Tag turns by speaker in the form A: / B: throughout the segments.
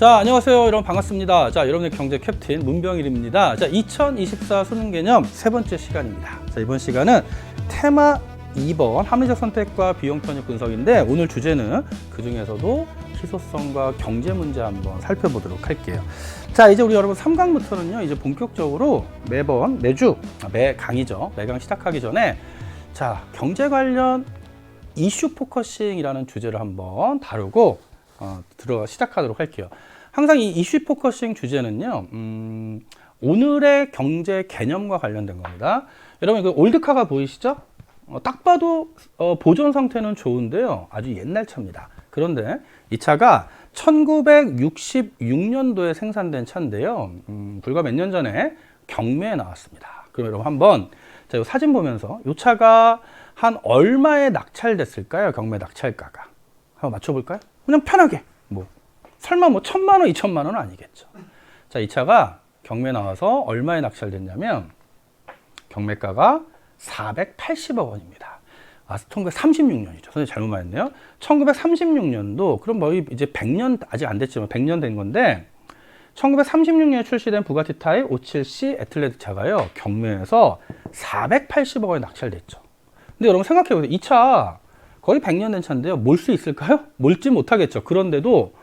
A: 자, 안녕하세요. 여러분 반갑습니다. 자, 여러분의 경제 캡틴 문병일입니다. 자, 2024 수능 개념 세 번째 시간입니다. 자, 이번 시간은 테마 2번 합리적 선택과 비용 편입 분석인데 오늘 주제는 그 중에서도 희소성과 경제 문제 한번 살펴보도록 할게요. 자, 이제 우리 여러분 3강부터는요, 이제 본격적으로 매주, 매 강의죠. 매강 시작하기 전에 자, 경제 이슈 포커싱이라는 주제를 한번 다루고 시작하도록 할게요. 항상 이 이슈 포커싱 주제는요, 오늘의 경제 개념과 관련된 겁니다. 여러분, 그 올드카가 보이시죠? 딱 봐도 보존 상태는 좋은데요, 아주 옛날 차입니다. 그런데 이 차가 1966년도에 생산된 차인데요, 불과 몇 년 전에 경매에 나왔습니다. 그럼 여러분 한번 자, 이 사진 보면서 이 차가 한 얼마에 낙찰됐을까요? 경매 낙찰가가 한번 맞춰볼까요? 그냥 편하게 설마 1,000만 원, 2,000만 원은 아니겠죠. 자, 이 차가 경매 나와서 얼마에 낙찰됐냐면 경매가가 480억 원입니다. 1936년이죠. 선생님 잘못 말했네요. 1936년도 그럼 이제 100년 아직 안 됐지만 100년 된 건데 1936년에 출시된 부가티 타입 57C 애틀레틱 차가요, 경매에서 480억 원에 낙찰됐죠. 근데 여러분 생각해보세요. 이 차 거의 100년 된 차인데요, 몰 수 있을까요? 몰지 못하겠죠. 그런데도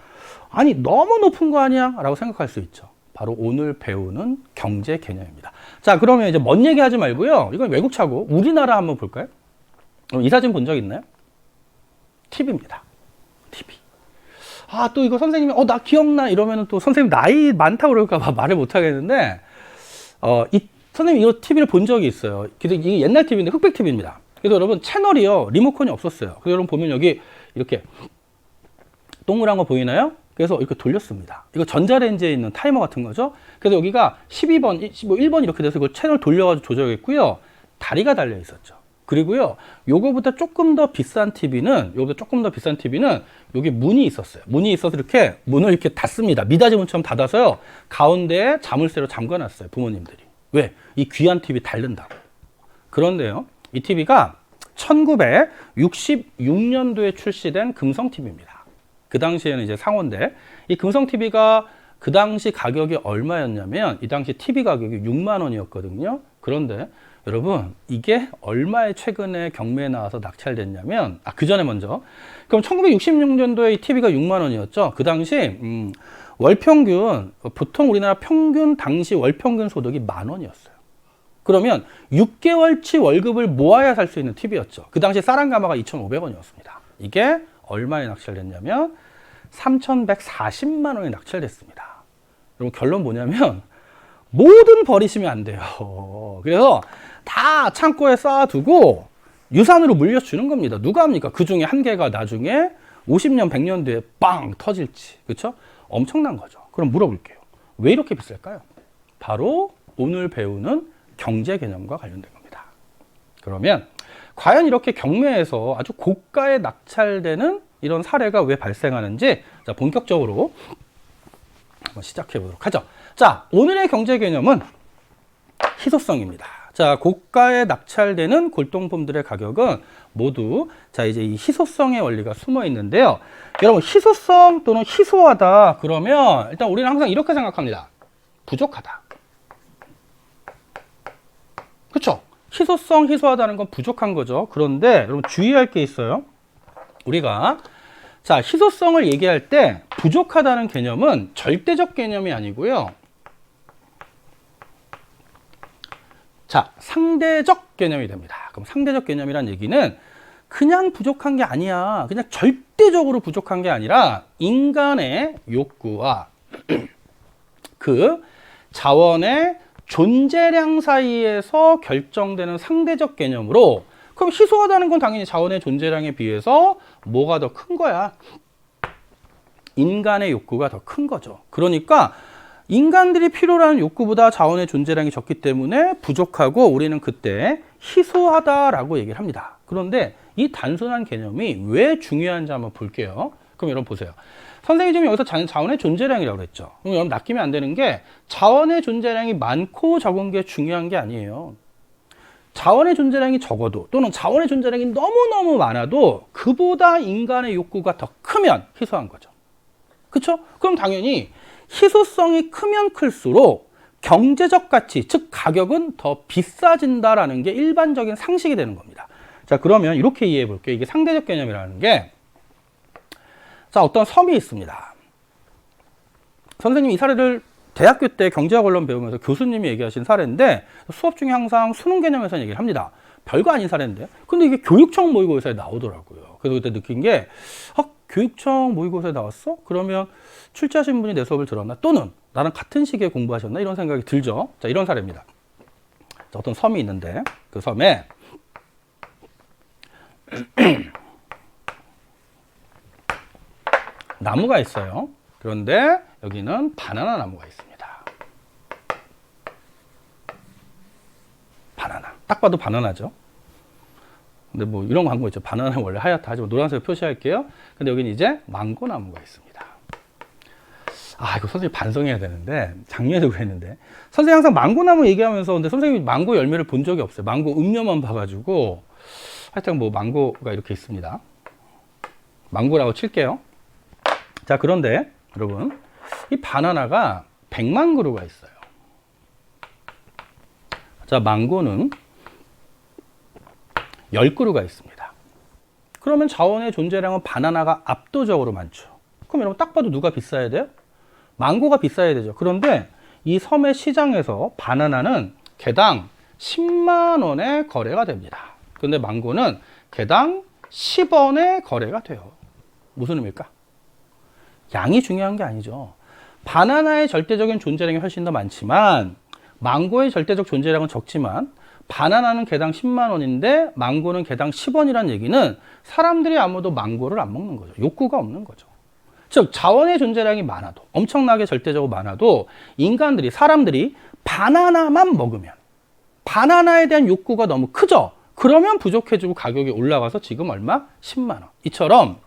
A: 아니 너무 높은 거 아니야? 라고 생각할 수 있죠. 바로 오늘 배우는 경제 개념입니다. 자, 그러면 이제 먼 얘기 하지 말고요, 이건 외국차고 우리나라 한번 볼까요? 이 사진 본 적 있나요? TV입니다. TV. 아, 또 이거 선생님이 나 기억나 이러면은 또 선생님 나이 많다고 그럴까 봐 말을 못 하겠는데 선생님 이거 TV를 본 적이 있어요. 그래서 이게 옛날 TV인데 흑백 TV입니다. 그래서 여러분 채널이요, 리모컨이 없었어요. 그래서 여러분 보면 여기 이렇게 동그란 거 보이나요? 그래서 이렇게 돌렸습니다. 이거 전자레인지에 있는 타이머 같은 거죠. 그래서 여기가 12번, 1번 이렇게 돼서 이걸 채널 돌려가지고 조절했고요. 다리가 달려 있었죠. 그리고요, 요거보다 조금 더 비싼 TV는 여기 문이 있었어요. 문이 있어서 이렇게 문을 이렇게 닫습니다. 미닫이 문처럼 닫아서요, 가운데에 자물쇠로 잠궈놨어요, 부모님들이. 왜? 이 귀한 TV 닳는다고. 그런데요, 이 TV가 1966년도에 출시된 금성 TV입니다. 그 당시에는 이제 상호인데, 이 금성 TV가 그 당시 가격이 얼마였냐면, 이 당시 TV 가격이 6만 원이었거든요. 그런데 여러분, 이게 얼마에 최근에 경매에 나와서 낙찰됐냐면, 그 전에 먼저. 그럼 1966년도에 이 TV가 6만 원이었죠. 그 당시, 월평균, 보통 우리나라 평균 당시 월평균 소득이 10,000원이었어요. 그러면 6개월치 월급을 모아야 살 수 있는 TV였죠. 그 당시 쌀한가마가 2,500원이었습니다. 이게 얼마에 낙찰됐냐면 3,140만 원에 낙찰됐습니다. 여러분 결론 뭐냐면 뭐든 버리시면 안 돼요. 그래서 다 창고에 쌓아두고 유산으로 물려주는 겁니다. 누가 합니까? 그 중에 한 개가 나중에 50년, 100년 뒤에 빵 터질지. 그렇죠? 엄청난 거죠. 그럼 물어볼게요. 왜 이렇게 비쌀까요? 바로 오늘 배우는 경제 개념과 관련된 겁니다. 그러면 과연 이렇게 경매에서 아주 고가에 낙찰되는 이런 사례가 왜 발생하는지, 자, 본격적으로 한번 시작해 보도록 하죠. 자, 오늘의 경제 개념은 희소성입니다. 자, 고가에 낙찰되는 골동품들의 가격은 모두 자, 이제 이 희소성의 원리가 숨어 있는데요. 여러분, 희소성 또는 희소하다 그러면 일단 우리는 항상 이렇게 생각합니다. 부족하다. 그렇죠? 희소성, 희소하다는 건 부족한 거죠. 그런데 여러분 주의할 게 있어요. 우리가 자, 희소성을 얘기할 때 부족하다는 개념은 절대적 개념이 아니고요. 자, 상대적 개념이 됩니다. 그럼 상대적 개념이란 얘기는 그냥 부족한 게 아니야. 그냥 절대적으로 부족한 게 아니라 인간의 욕구와 그 자원의 존재량 사이에서 결정되는 상대적 개념으로, 그럼 희소하다는 건 당연히 자원의 존재량에 비해서 뭐가 더 큰 거야? 인간의 욕구가 더 큰 거죠. 그러니까 인간들이 필요로 하는 욕구보다 자원의 존재량이 적기 때문에 부족하고 우리는 그때 희소하다라고 얘기를 합니다. 그런데 이 단순한 개념이 왜 중요한지 한번 볼게요. 그럼 여러분 보세요. 선생님이 지금 여기서 자원의 존재량이라고 그랬죠. 그럼 여러분 낚이면 안 되는 게 자원의 존재량이 많고 적은 게 중요한 게 아니에요. 자원의 존재량이 적어도 또는 자원의 존재량이 너무너무 많아도 그보다 인간의 욕구가 더 크면 희소한 거죠. 그쵸? 그럼 당연히 희소성이 크면 클수록 경제적 가치, 즉 가격은 더 비싸진다라는 게 일반적인 상식이 되는 겁니다. 자, 그러면 이렇게 이해해 볼게요. 이게 상대적 개념이라는 게, 자, 어떤 섬이 있습니다. 선생님이 이 사례를 대학교 때 경제학 원론 배우면서 교수님이 얘기하신 사례인데, 수업 중에 항상 수능 개념에서 얘기를 합니다. 별거 아닌 사례인데, 근데 이게 교육청 모의고사에 나오더라고요. 그래서 그때 느낀 게, 교육청 모의고사에 나왔어? 그러면 출제하신 분이 내 수업을 들었나? 또는 나랑 같은 시기에 공부하셨나? 이런 생각이 들죠. 자, 이런 사례입니다. 자, 어떤 섬이 있는데, 그 섬에 나무가 있어요. 그런데 여기는 바나나 나무가 있습니다. 바나나. 딱 봐도 바나나죠. 근데 뭐 이런 광고 있죠. 바나나는 원래 하얗다 하지만 노란색으로 표시할게요. 근데 여기는 이제 망고 나무가 있습니다. 이거 선생님 반성해야 되는데, 작년에도 그랬는데, 선생님 항상 망고 나무 얘기하면서, 근데 선생님이 망고 열매를 본 적이 없어요. 망고 음료만 봐가지고, 하여튼 뭐 망고가 이렇게 있습니다. 망고라고 칠게요. 자, 그런데 여러분, 이 바나나가 100만 그루가 있어요. 자, 망고는 10그루가 있습니다. 그러면 자원의 존재량은 바나나가 압도적으로 많죠. 그럼 여러분 딱 봐도 누가 비싸야 돼요? 망고가 비싸야 되죠. 그런데 이 섬의 시장에서 바나나는 개당 10만 원에 거래가 됩니다. 그런데 망고는 개당 10원에 거래가 돼요. 무슨 의미일까? 양이 중요한 게 아니죠. 바나나의 절대적인 존재량이 훨씬 더 많지만 망고의 절대적 존재량은 적지만 바나나는 개당 10만 원인데 망고는 개당 10원이라는 얘기는 사람들이 아무도 망고를 안 먹는 거죠. 욕구가 없는 거죠. 즉 자원의 존재량이 많아도, 엄청나게 절대적으로 많아도 인간들이, 사람들이 바나나만 먹으면, 바나나에 대한 욕구가 너무 크죠. 그러면 부족해지고 가격이 올라가서 지금 얼마? 10만 원. 이처럼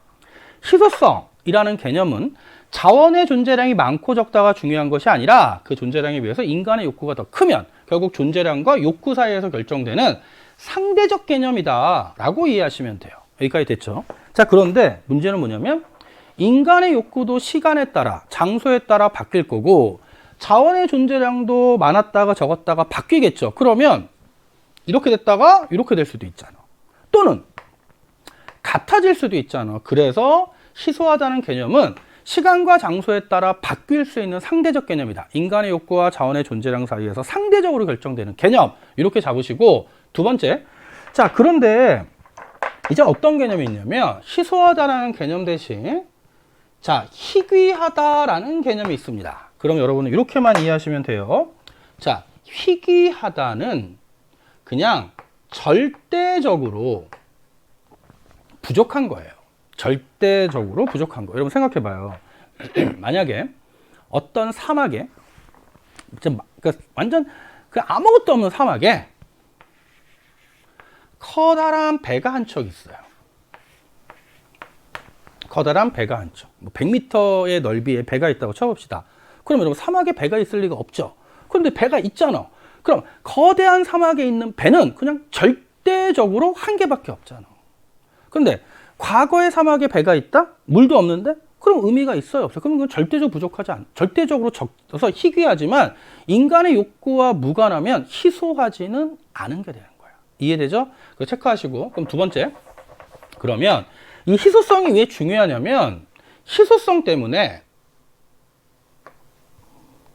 A: 희소성이라는 개념은 자원의 존재량이 많고 적다가 중요한 것이 아니라 그 존재량에 비해서 인간의 욕구가 더 크면 결국 존재량과 욕구 사이에서 결정되는 상대적 개념이다라고 이해하시면 돼요. 여기까지 됐죠? 자, 그런데 문제는 뭐냐면 인간의 욕구도 시간에 따라, 장소에 따라 바뀔 거고 자원의 존재량도 많았다가 적었다가 바뀌겠죠. 그러면 이렇게 됐다가 이렇게 될 수도 있잖아. 또는 같아질 수도 있잖아. 그래서 희소하다는 개념은 시간과 장소에 따라 바뀔 수 있는 상대적 개념이다. 인간의 욕구와 자원의 존재량 사이에서 상대적으로 결정되는 개념. 이렇게 잡으시고, 두 번째. 자, 그런데 이제 어떤 개념이 있냐면 희소하다라는 개념 대신 자, 희귀하다라는 개념이 있습니다. 그럼 여러분은 이렇게만 이해하시면 돼요. 자, 희귀하다는 그냥 절대적으로 부족한 거예요. 절대적으로 부족한 거예요. 여러분 생각해 봐요. 만약에 어떤 사막에, 완전 아무것도 없는 사막에 커다란 배가 한 척 있어요. 커다란 배가 한 척. 100m의 넓이의 배가 있다고 쳐봅시다. 그럼 여러분 사막에 배가 있을 리가 없죠. 그런데 배가 있잖아. 그럼 거대한 사막에 있는 배는 그냥 절대적으로 한 개밖에 없잖아. 그런데 과거의 사막에 배가 있다? 물도 없는데? 그럼 의미가 있어요? 없어요? 그럼 그건 절대적으로 부족하지 않아. 절대적으로 적어서 희귀하지만 인간의 욕구와 무관하면 희소하지는 않은 게 되는 거예요. 이해되죠? 그거 체크하시고. 그럼 두 번째. 그러면 이 희소성이 왜 중요하냐면 희소성 때문에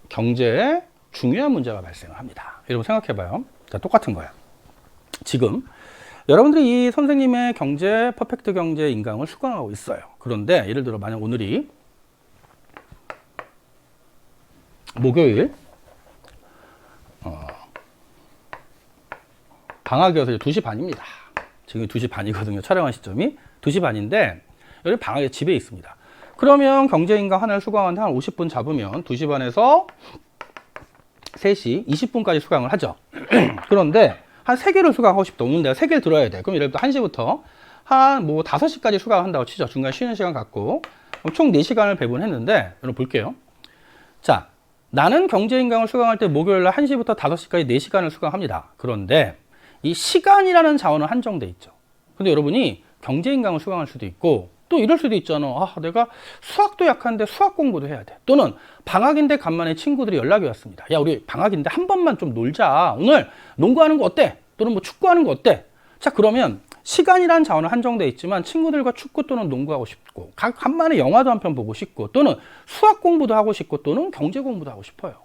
A: 경제에 중요한 문제가 발생합니다. 여러분 생각해 봐요. 자, 똑같은 거야. 지금 여러분들이 이 선생님의 경제, 퍼펙트 경제 인강을 수강하고 있어요. 그런데 예를 들어 만약 오늘이 목요일 방학이어서 2시 반입니다. 지금 2시 반이거든요. 촬영한 시점이 2시 반인데 여기 방학에 집에 있습니다. 그러면 경제인강 하나를 수강하는데 한 50분 잡으면 2시 반에서 3시 20분까지 수강을 하죠. 그런데 한 3개를 수강하고 싶다. 오늘 내가 3개를 들어야 돼. 그럼 예를 들어 1시부터 한 5시까지 수강한다고 치죠. 중간에 쉬는 시간 갖고. 총 4시간을 배분했는데, 여러분 볼게요. 자, 나는 경제인강을 수강할 때 목요일날 1시부터 5시까지 4시간을 수강합니다. 그런데 이 시간이라는 자원은 한정돼 있죠. 근데 여러분이 경제인강을 수강할 수도 있고 또 이럴 수도 있잖아. 아, 내가 수학도 약한데 수학 공부도 해야 돼. 또는 방학인데 간만에 친구들이 연락이 왔습니다. 야, 우리 방학인데 한 번만 좀 놀자. 오늘 농구하는 거 어때? 또는 뭐 축구하는 거 어때? 자, 그러면 시간이란 자원은 한정돼 있지만 친구들과 축구 또는 농구하고 싶고 간만에 영화도 한 편 보고 싶고 또는 수학 공부도 하고 싶고 또는 경제 공부도 하고 싶어요.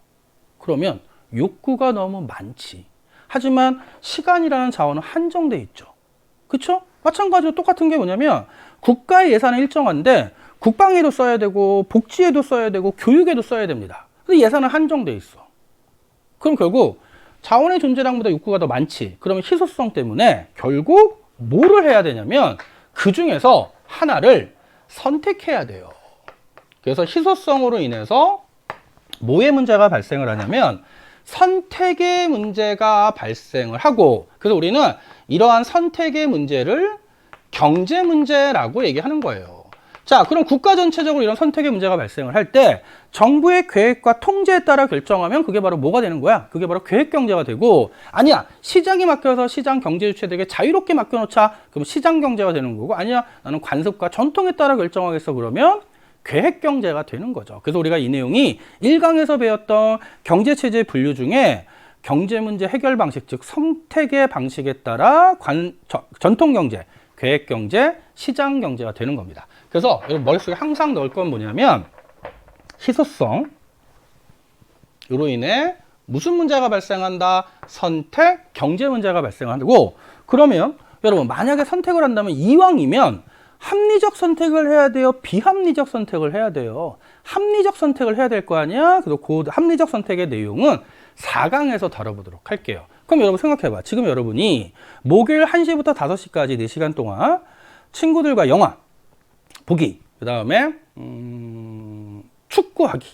A: 그러면 욕구가 너무 많지. 하지만 시간이라는 자원은 한정돼 있죠. 그쵸? 마찬가지로 똑같은 게 뭐냐면 국가의 예산은 일정한데 국방에도 써야 되고 복지에도 써야 되고 교육에도 써야 됩니다. 근데 예산은 한정돼 있어. 그럼 결국 자원의 존재량보다 욕구가 더 많지. 그러면 희소성 때문에 결국 뭐를 해야 되냐면 그 중에서 하나를 선택해야 돼요. 그래서 희소성으로 인해서 뭐의 문제가 발생을 하냐면 선택의 문제가 발생을 하고, 그래서 우리는 이러한 선택의 문제를 경제 문제라고 얘기하는 거예요. 자, 그럼 국가 전체적으로 이런 선택의 문제가 발생을 할 때 정부의 계획과 통제에 따라 결정하면 그게 바로 뭐가 되는 거야? 그게 바로 계획 경제가 되고, 아니야, 시장이 맡겨서 시장 경제 주체들에게 자유롭게 맡겨놓자. 그럼 시장 경제가 되는 거고, 아니야, 나는 관습과 전통에 따라 결정하겠어. 그러면 계획 경제가 되는 거죠. 그래서 우리가 이 내용이 1강에서 배웠던 경제체제 분류 중에 경제 문제 해결 방식, 즉 선택의 방식에 따라 전통 경제, 계획 경제, 시장 경제가 되는 겁니다. 그래서 여러분 머릿속에 항상 넣을 건 뭐냐면 희소성으로 인해 무슨 문제가 발생한다? 선택, 경제 문제가 발생하고, 그러면 여러분 만약에 선택을 한다면 이왕이면 합리적 선택을 해야 돼요? 비합리적 선택을 해야 돼요? 합리적 선택을 해야 될 거 아니야? 그래서 그 합리적 선택의 내용은 4강에서 다뤄보도록 할게요. 그럼 여러분 생각해봐. 지금 여러분이 목요일 1시부터 5시까지 4시간 동안 친구들과 영화 보기, 그 다음에 축구하기,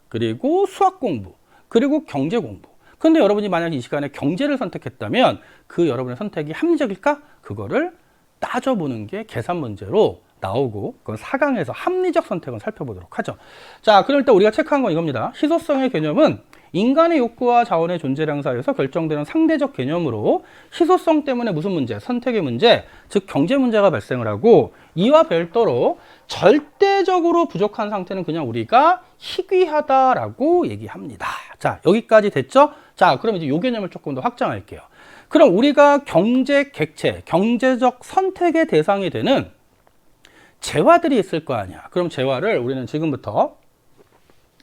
A: 그리고 수학 공부, 그리고 경제 공부. 근데 여러분이 만약에 이 시간에 경제를 선택했다면 그 여러분의 선택이 합리적일까? 그거를 따져보는 게 계산 문제로 나오고, 그건 4강에서 합리적 선택은 살펴보도록 하죠. 자, 그럼 일단 우리가 체크한 건 이겁니다. 희소성의 개념은 인간의 욕구와 자원의 존재량 사이에서 결정되는 상대적 개념으로 희소성 때문에 무슨 문제? 선택의 문제, 즉 경제 문제가 발생을 하고, 이와 별도로 절대적으로 부족한 상태는 그냥 우리가 희귀하다라고 얘기합니다. 자, 여기까지 됐죠? 자, 그럼 이제 이 개념을 조금 더 확장할게요. 그럼 우리가 경제 객체, 경제적 선택의 대상이 되는 재화들이 있을 거 아니야. 그럼 재화를 우리는 지금부터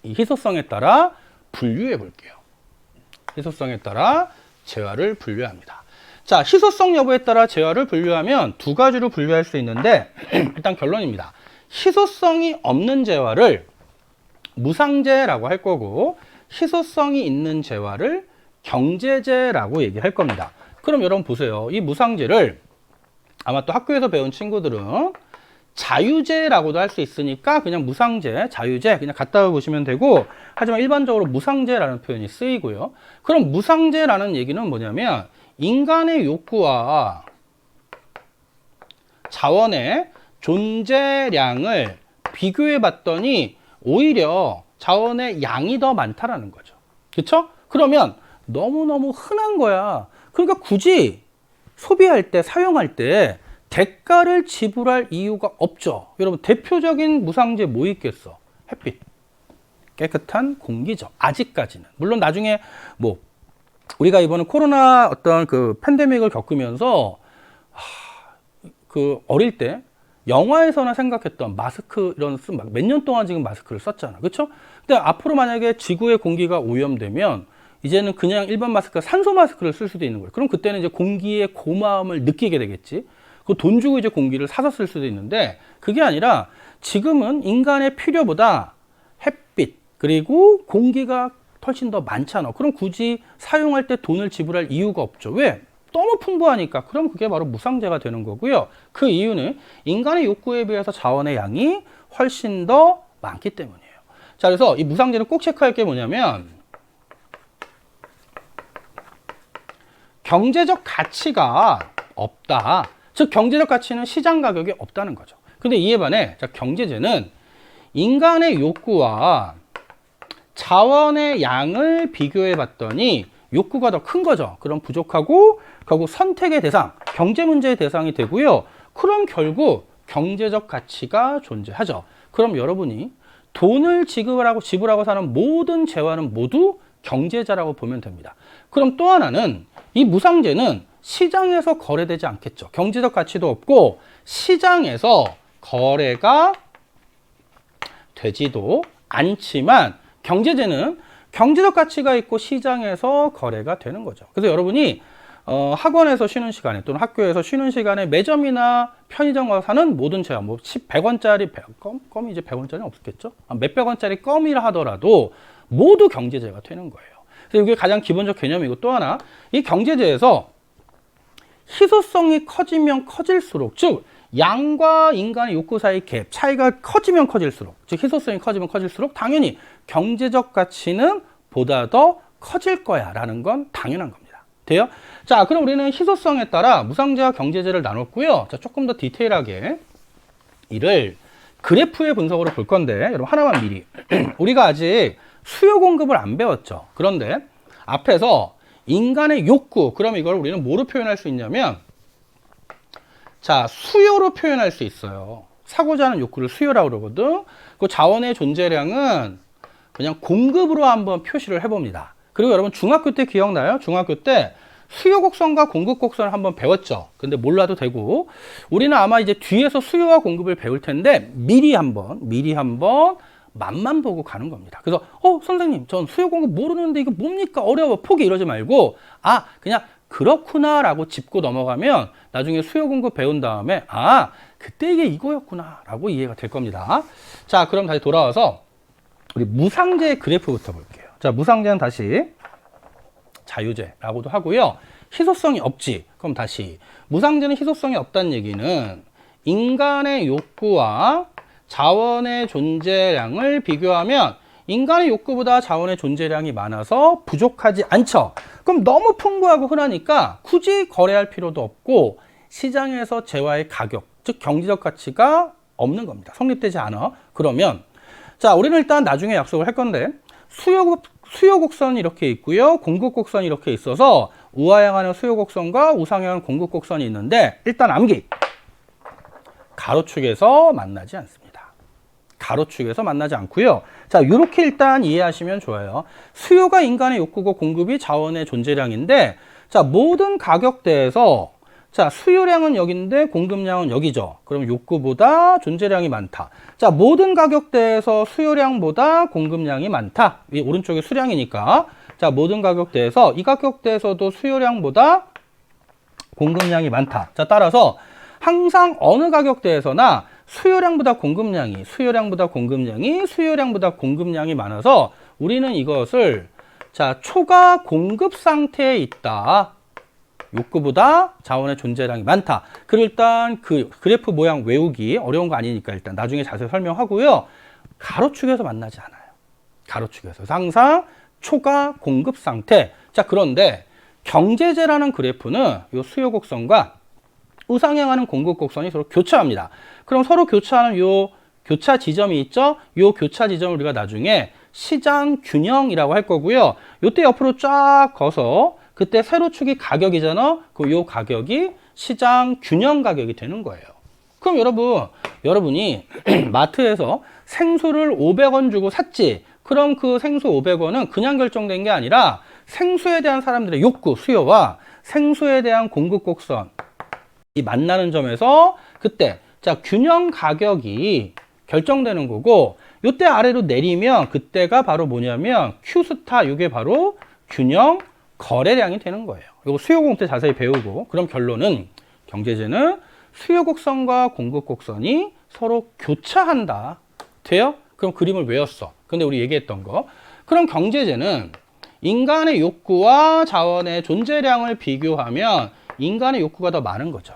A: 이 희소성에 따라 분류해 볼게요. 희소성에 따라 재화를 분류합니다. 자, 희소성 여부에 따라 재화를 분류하면 두 가지로 분류할 수 있는데 일단 결론입니다. 희소성이 없는 재화를 무상재라고 할 거고, 희소성이 있는 재화를 경제재라고 얘기할 겁니다. 그럼 여러분 보세요. 이 무상재를 아마 또 학교에서 배운 친구들은 자유재라고도 할 수 있으니까 그냥 무상재, 자유재 그냥 갖다 보시면 되고, 하지만 일반적으로 무상재라는 표현이 쓰이고요. 그럼 무상재라는 얘기는 뭐냐면 인간의 욕구와 자원의 존재량을 비교해 봤더니 오히려 자원의 양이 더 많다라는 거죠. 그렇죠? 그러면 너무너무 흔한 거야. 그러니까 굳이 소비할 때, 사용할 때 대가를 지불할 이유가 없죠. 여러분 대표적인 무상재 뭐 있겠어? 햇빛, 깨끗한 공기죠. 아직까지는. 물론 나중에 뭐 우리가 이번에 코로나 어떤 그 팬데믹을 겪으면서 그 어릴 때 영화에서나 생각했던 마스크 이런 몇 년 동안 지금 마스크를 썼잖아. 그렇죠? 근데 앞으로 만약에 지구의 공기가 오염되면 이제는 그냥 일반 마스크, 산소 마스크를 쓸 수도 있는 거예요. 그럼 그때는 이제 공기의 고마움을 느끼게 되겠지. 그 돈 주고 이제 공기를 사서 쓸 수도 있는데, 그게 아니라 지금은 인간의 필요보다 햇빛 그리고 공기가 훨씬 더 많잖아. 그럼 굳이 사용할 때 돈을 지불할 이유가 없죠. 왜? 너무 풍부하니까. 그럼 그게 바로 무상재가 되는 거고요. 그 이유는 인간의 욕구에 비해서 자원의 양이 훨씬 더 많기 때문이에요. 자, 그래서 이 무상재는 꼭 체크할 게 뭐냐면 경제적 가치가 없다. 즉 경제적 가치는 시장 가격이 없다는 거죠. 근데 이에 반해 자, 경제재는 인간의 욕구와 자원의 양을 비교해 봤더니 욕구가 더 큰 거죠. 그럼 부족하고 결국 선택의 대상, 경제 문제의 대상이 되고요. 그럼 결국 경제적 가치가 존재하죠. 그럼 여러분이 돈을 지불하고 사는 모든 재화는 모두 경제자라고 보면 됩니다. 그럼 또 하나는 이 무상재는 시장에서 거래되지 않겠죠. 경제적 가치도 없고 시장에서 거래가 되지도 않지만 경제재는 경제적 가치가 있고 시장에서 거래가 되는 거죠. 그래서 여러분이 학원에서 쉬는 시간에 또는 학교에서 쉬는 시간에 매점이나 편의점 가서 사는 모든 재화, 뭐 100원짜리 껌이 이제 100원짜리는 없겠죠? 몇백 원짜리 껌이라 하더라도 모두 경제재가 되는 거예요. 그래서 이게 가장 기본적 개념이고 또 하나, 이 경제재에서 희소성이 커지면 커질수록, 즉 양과 인간의 욕구 사이 갭 차이가 커지면 커질수록, 즉 희소성이 커지면 커질수록 당연히 경제적 가치는 보다 더 커질 거야 라는 건 당연한 겁니다. 돼요? 자, 그럼 우리는 희소성에 따라 무상재와 경제재를 나눴고요. 자, 조금 더 디테일하게 이를 그래프의 분석으로 볼 건데, 여러분 하나만 미리 우리가 아직 수요 공급을 안 배웠죠. 그런데 앞에서 인간의 욕구, 그럼 이걸 우리는 뭐로 표현할 수 있냐면, 자, 수요로 표현할 수 있어요. 사고자 하는 욕구를 수요라고 그러거든. 그 자원의 존재량은 그냥 공급으로 한번 표시를 해봅니다. 그리고 여러분 중학교 때 기억나요? 중학교 때 수요 곡선과 공급 곡선을 한번 배웠죠. 근데 몰라도 되고, 우리는 아마 이제 뒤에서 수요와 공급을 배울 텐데 미리 한번 맛만 보고 가는 겁니다. 그래서 선생님 전 수요 공급 모르는데 이거 뭡니까? 어려워. 포기 이러지 말고 그냥 그렇구나 라고 짚고 넘어가면 나중에 수요 공급 배운 다음에 그때 이게 이거였구나 라고 이해가 될 겁니다. 자, 그럼 다시 돌아와서 우리 무상재 그래프부터 볼게요. 자, 무상재는 다시 자유재라고도 하고요. 희소성이 없지. 그럼 다시 무상재는 희소성이 없다는 얘기는 인간의 욕구와 자원의 존재량을 비교하면 인간의 욕구보다 자원의 존재량이 많아서 부족하지 않죠. 그럼 너무 풍부하고 흔하니까 굳이 거래할 필요도 없고 시장에서 재화의 가격, 즉 경제적 가치가 없는 겁니다. 성립되지 않아. 그러면 자, 우리는 일단 나중에 약속을 할 건데 수요 곡선이 이렇게 있고요. 공급 곡선이 이렇게 있어서 우하향하는 수요 곡선과 우상향하는 공급 곡선이 있는데, 일단 암기. 가로축에서 만나지 않습니다. 가로축에서 만나지 않고요. 자, 이렇게 일단 이해하시면 좋아요. 수요가 인간의 욕구고 공급이 자원의 존재량인데, 자, 모든 가격대에서 자, 수요량은 여기인데 공급량은 여기죠. 그럼 욕구보다 존재량이 많다. 자, 모든 가격대에서 수요량보다 공급량이 많다. 이 오른쪽에 수량이니까. 자, 모든 가격대에서 이 가격대에서도 수요량보다 공급량이 많다. 자, 따라서 항상 어느 가격대에서나 수요량보다 공급량이 많아서 우리는 이것을 자, 초과 공급 상태에 있다. 욕구보다 자원의 존재량이 많다. 그리고 일단 그 그래프 모양 외우기 어려운 거 아니니까 일단 나중에 자세히 설명하고요. 가로축에서 만나지 않아요. 가로축에서 항상 초과 공급 상태. 자, 그런데 경제재라는 그래프는 이 수요 곡선과 우상향하는 공급 곡선이 서로 교차합니다. 그럼 서로 교차하는 요 교차 지점이 있죠? 요 교차 지점을 우리가 나중에 시장 균형이라고 할 거고요. 요때 옆으로 쫙 거서 그때 세로축이 가격이잖아. 그럼 요 가격이 시장 균형 가격이 되는 거예요. 그럼 여러분이 마트에서 생수를 500원 주고 샀지. 그럼 그 생수 500원은 그냥 결정된 게 아니라 생수에 대한 사람들의 욕구, 수요와 생수에 대한 공급 곡선이 만나는 점에서 그때 자, 균형 가격이 결정되는 거고, 요때 아래로 내리면 그때가 바로 뭐냐면 Q스타, 이게 바로 균형 거래량이 되는 거예요. 이거 수요 공급 때 자세히 배우고, 그럼 결론은 경제재는 수요 곡선과 공급 곡선이 서로 교차한다. 돼요? 그럼 그림을 외웠어. 근데 우리 얘기했던 거. 그럼 경제재는 인간의 욕구와 자원의 존재량을 비교하면 인간의 욕구가 더 많은 거죠.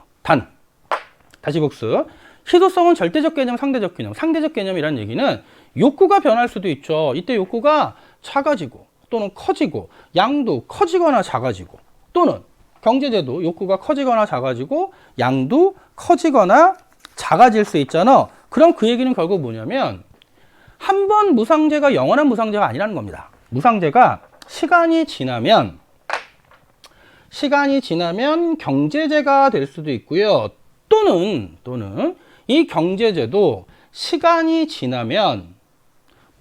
A: 다시 복습. 희소성은 절대적 개념, 상대적 개념. 상대적 개념이라는 얘기는 욕구가 변할 수도 있죠. 이때 욕구가 작아지고 또는 커지고, 양도 커지거나 작아지고, 또는 경제재도 욕구가 커지거나 작아지고 양도 커지거나 작아질 수 있잖아. 그럼 그 얘기는 결국 뭐냐면 한 번 무상재가 영원한 무상재가 아니라는 겁니다. 무상재가 시간이 지나면 경제재가 될 수도 있고요. 또는 이 경제제도 시간이 지나면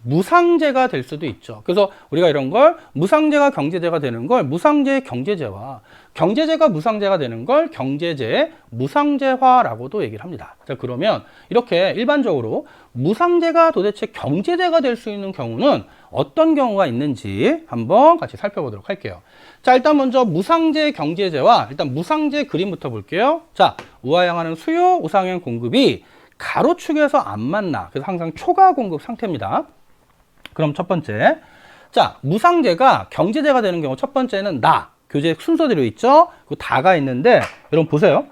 A: 무상제가 될 수도 있죠. 그래서 우리가 이런 걸 무상제가 경제제가 되는 걸 무상제 경제제와 경제제가 무상제가 되는 걸 경제제 무상제화라고도 얘기를 합니다. 자, 그러면 이렇게 일반적으로 무상제가 도대체 경제제가 될 수 있는 경우는 어떤 경우가 있는지 한번 같이 살펴보도록 할게요. 자, 일단 먼저 무상제 경제제와 일단 무상제 그림부터 볼게요. 자, 우하향하는 수요, 우상향 공급이 가로축에서 안 만나. 그래서 항상 초과 공급 상태입니다. 그럼 첫 번째, 자, 무상제가 경제제가 되는 경우 첫 번째는 나, 교재 순서대로 있죠? 그 다가 있는데 여러분 보세요.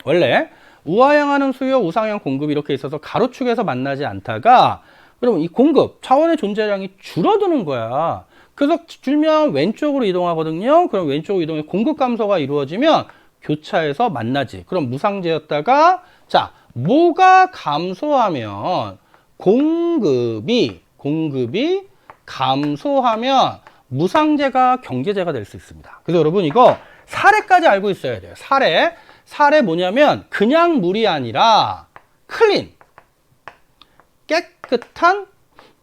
A: 원래 우하향하는 수요, 우상향 공급이 이렇게 있어서 가로축에서 만나지 않다가 그러면 이 공급, 차원의 존재량이 줄어드는 거야. 그래서 줄면 왼쪽으로 이동하거든요. 그럼 왼쪽으로 이동해 공급 감소가 이루어지면 교차해서 만나지. 그럼 무상제였다가 자, 뭐가 감소하면 공급이 감소하면 무상제가 경제제가 될 수 있습니다. 그래서 여러분 이거 사례까지 알고 있어야 돼요. 사례 뭐냐면 그냥 물이 아니라 클린, 깨끗한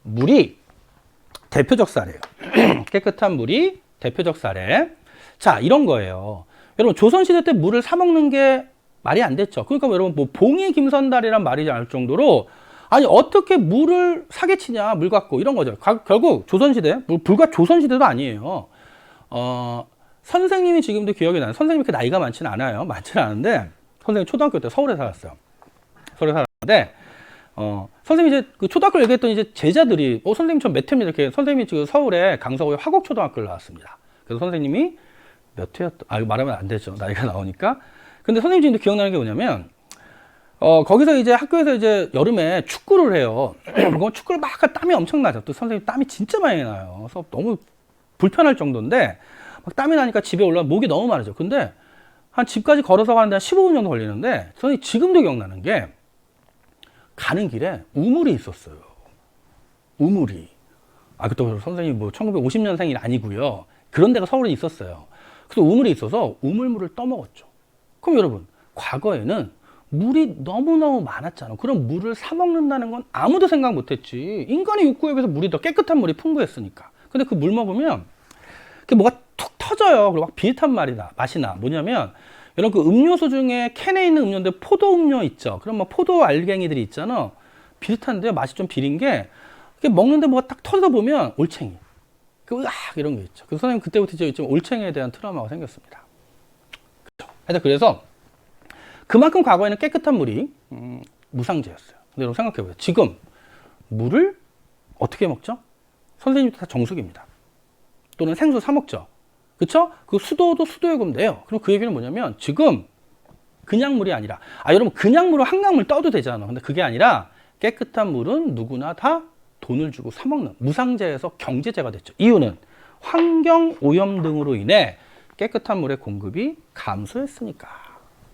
A: 물이 대표적 사례예요. 깨끗한 물이 대표적 사례. 자, 이런 거예요. 여러분 조선시대 때 물을 사 먹는 게 말이 안 됐죠. 그러니까 여러분 뭐 봉이 김선달이란 말이 나올 정도로 아니 어떻게 물을 사기치냐 물 갖고 이런 거죠. 결국 조선시대 불과 조선시대도 아니에요. 선생님이 지금도 기억이 나요. 선생님이 그렇게 나이가 많지는 않아요. 많지는 않은데 선생님 초등학교 때 서울에 살았어요. 서울에 살았는데 선생님이 이제 그 초등학교를 얘기했더니 이제 제자들이 선생님 전 몇 회입니다. 이렇게 선생님이 지금 서울에 강서구에 화곡초등학교를 나왔습니다. 그래서 선생님이 몇 회였다? 말하면 안 되죠. 나이가 나오니까. 근데 선생님 지금도 기억나는 게 뭐냐면 거기서 이제 학교에서 이제 여름에 축구를 해요. 그럼 축구를 막 땀이 엄청 나죠. 또 선생님 땀이 진짜 많이 나요. 그래서 너무 불편할 정도인데 막 땀이 나니까 집에 올라가면 목이 너무 마르죠. 근데 한 집까지 걸어서 가는데 한 15분 정도 걸리는데 선생님 지금도 기억나는 게 가는 길에 우물이 있었어요. 우물이. 그때 선생님 뭐 1950년생이 아니고요. 그런 데가 서울에 있었어요. 그래서 우물이 있어서 우물물을 떠먹었죠. 그럼 여러분 과거에는 물이 너무너무 많았잖아. 그럼 물을 사 먹는다는 건 아무도 생각 못했지. 인간의 욕구에 비해서 물이 더 깨끗한 물이 풍부했으니까. 근데 그 물 먹으면 그게 뭐가 툭 터져요. 그리고 막 비릿한 맛이 나. 뭐냐면 이런 그 음료수 중에 캔에 있는 음료인데 포도 음료 있죠. 그럼 막 포도 알갱이들이 있잖아. 비슷한데 맛이 좀 비린 게 먹는데 뭐가 딱 터져 보면 올챙이. 이런 게 있죠. 그래서 선생님 그때부터 좀 올챙이에 대한 트라우마가 생겼습니다. 그래서 그만큼 과거에는 깨끗한 물이 무상제였어요. 근데 여러분 생각해보세요. 지금 물을 어떻게 먹죠? 선생님도 다 정수기입니다. 또는 생수 사 먹죠. 그쵸? 그 수도도 수도요금 내요. 그럼 그 얘기는 뭐냐면 지금 그냥 물이 아니라 여러분 그냥 물은 한강물 떠도 되잖아. 근데 그게 아니라 깨끗한 물은 누구나 다 돈을 주고 사 먹는 무상제에서 경제제가 됐죠. 이유는 환경 오염 등으로 인해 깨끗한 물의 공급이 감소했으니까.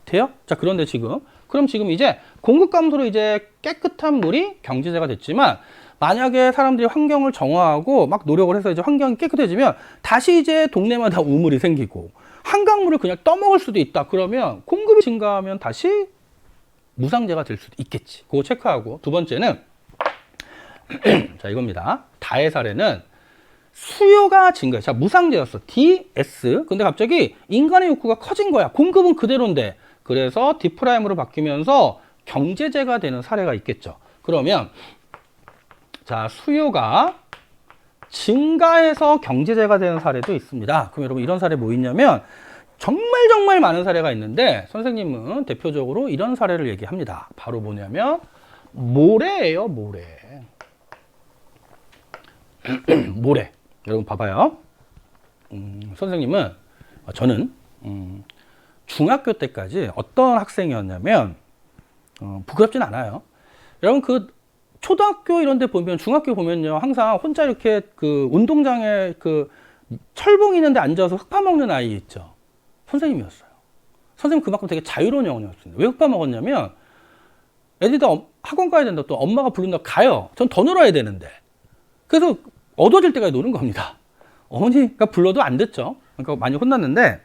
A: 돼요? 자, 그런데 그럼 지금 이제 공급 감소로 이제 깨끗한 물이 경제제가 됐지만 만약에 사람들이 환경을 정화하고 막 노력을 해서 이제 환경이 깨끗해지면 다시 이제 동네마다 우물이 생기고 한강물을 그냥 떠먹을 수도 있다. 그러면 공급이 증가하면 다시 무상제가 될 수도 있겠지. 그거 체크하고 두 번째는 자, 이겁니다. 다의 사례는 수요가 증가해. 자, 무상제였어. DS. 근데 갑자기 인간의 욕구가 커진 거야. 공급은 그대로인데. 그래서 D'으로 바뀌면서 경제제가 되는 사례가 있겠죠. 그러면 자, 수요가 증가해서 경제제가 되는 사례도 있습니다. 그럼 여러분 이런 사례 뭐 있냐면 정말 많은 사례가 있는데 선생님은 대표적으로 이런 사례를 얘기합니다. 바로 뭐냐면 모래예요. 모래. 여러분 봐봐요. 저는 중학교 때까지 어떤 학생이었냐면 부끄럽진 않아요. 여러분 그 초등학교 이런 데 보면 중학교 보면요 항상 혼자 이렇게 그 운동장에 그 철봉 있는 데 앉아서 흙 파먹는 아이 있죠. 선생님이었어요. 선생님 그만큼 되게 자유로운 영혼이었습니다. 왜 흙 파먹었냐면 애들이 학원 가야 된다 또 엄마가 부른다고 가요. 전 더 놀아야 되는데. 그래서 어두워질 때까지 노는 겁니다. 어머니가 불러도 안 듣죠. 그러니까 많이 혼났는데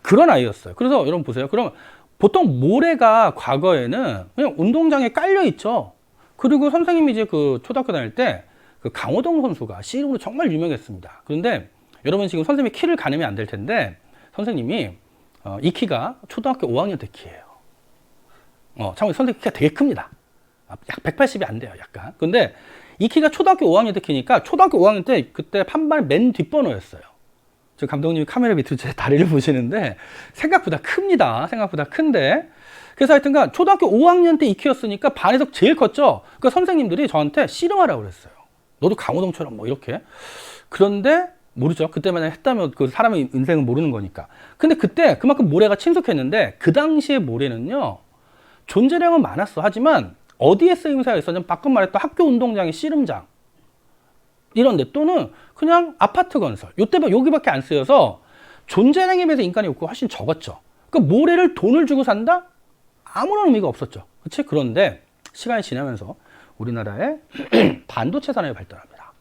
A: 그런 아이였어요. 그래서 여러분 보세요. 그럼 보통 모래가 과거에는 그냥 운동장에 깔려 있죠. 그리고 선생님이 이제 그 초등학교 다닐 때 그 강호동 선수가 씨름으로 정말 유명했습니다. 그런데 여러분 지금 선생님이 키를 가늠이 안 될 텐데 선생님이 이 키가 초등학교 5학년 때 키예요. 참고로 선생님 키가 되게 큽니다. 약 180이 안 돼요, 약간. 근데 이 키가 초등학교 5학년 때 키니까 초등학교 5학년 때 그때 판반 맨 뒷번호였어요. 지금 감독님이 카메라 밑으로 제 다리를 보시는데 생각보다 큽니다. 생각보다 큰데. 그래서 하여튼간 초등학교 5학년 때 이 키였으니까 반에서 제일 컸죠. 그러니까 선생님들이 저한테 씨름하라고 그랬어요. 너도 강호동처럼 뭐 이렇게. 그런데 모르죠. 그때만 했다면 그 사람의 인생은 모르는 거니까. 근데 그때 그만큼 모래가 친숙했는데 그 당시에 모래는요. 존재량은 많았어. 하지만 어디에 쓰임새가 있었냐면 방금 말했던 학교 운동장의 씨름장 이런 데 또는 그냥 아파트 건설 요때 여기밖에 안 쓰여서 존재량에 비해서 인간의 욕구가 훨씬 적었죠. 그러니까 모래를 돈을 주고 산다? 아무런 의미가 없었죠. 그치? 그런데 시간이 지나면서 우리나라의 반도체 산업이 발달합니다.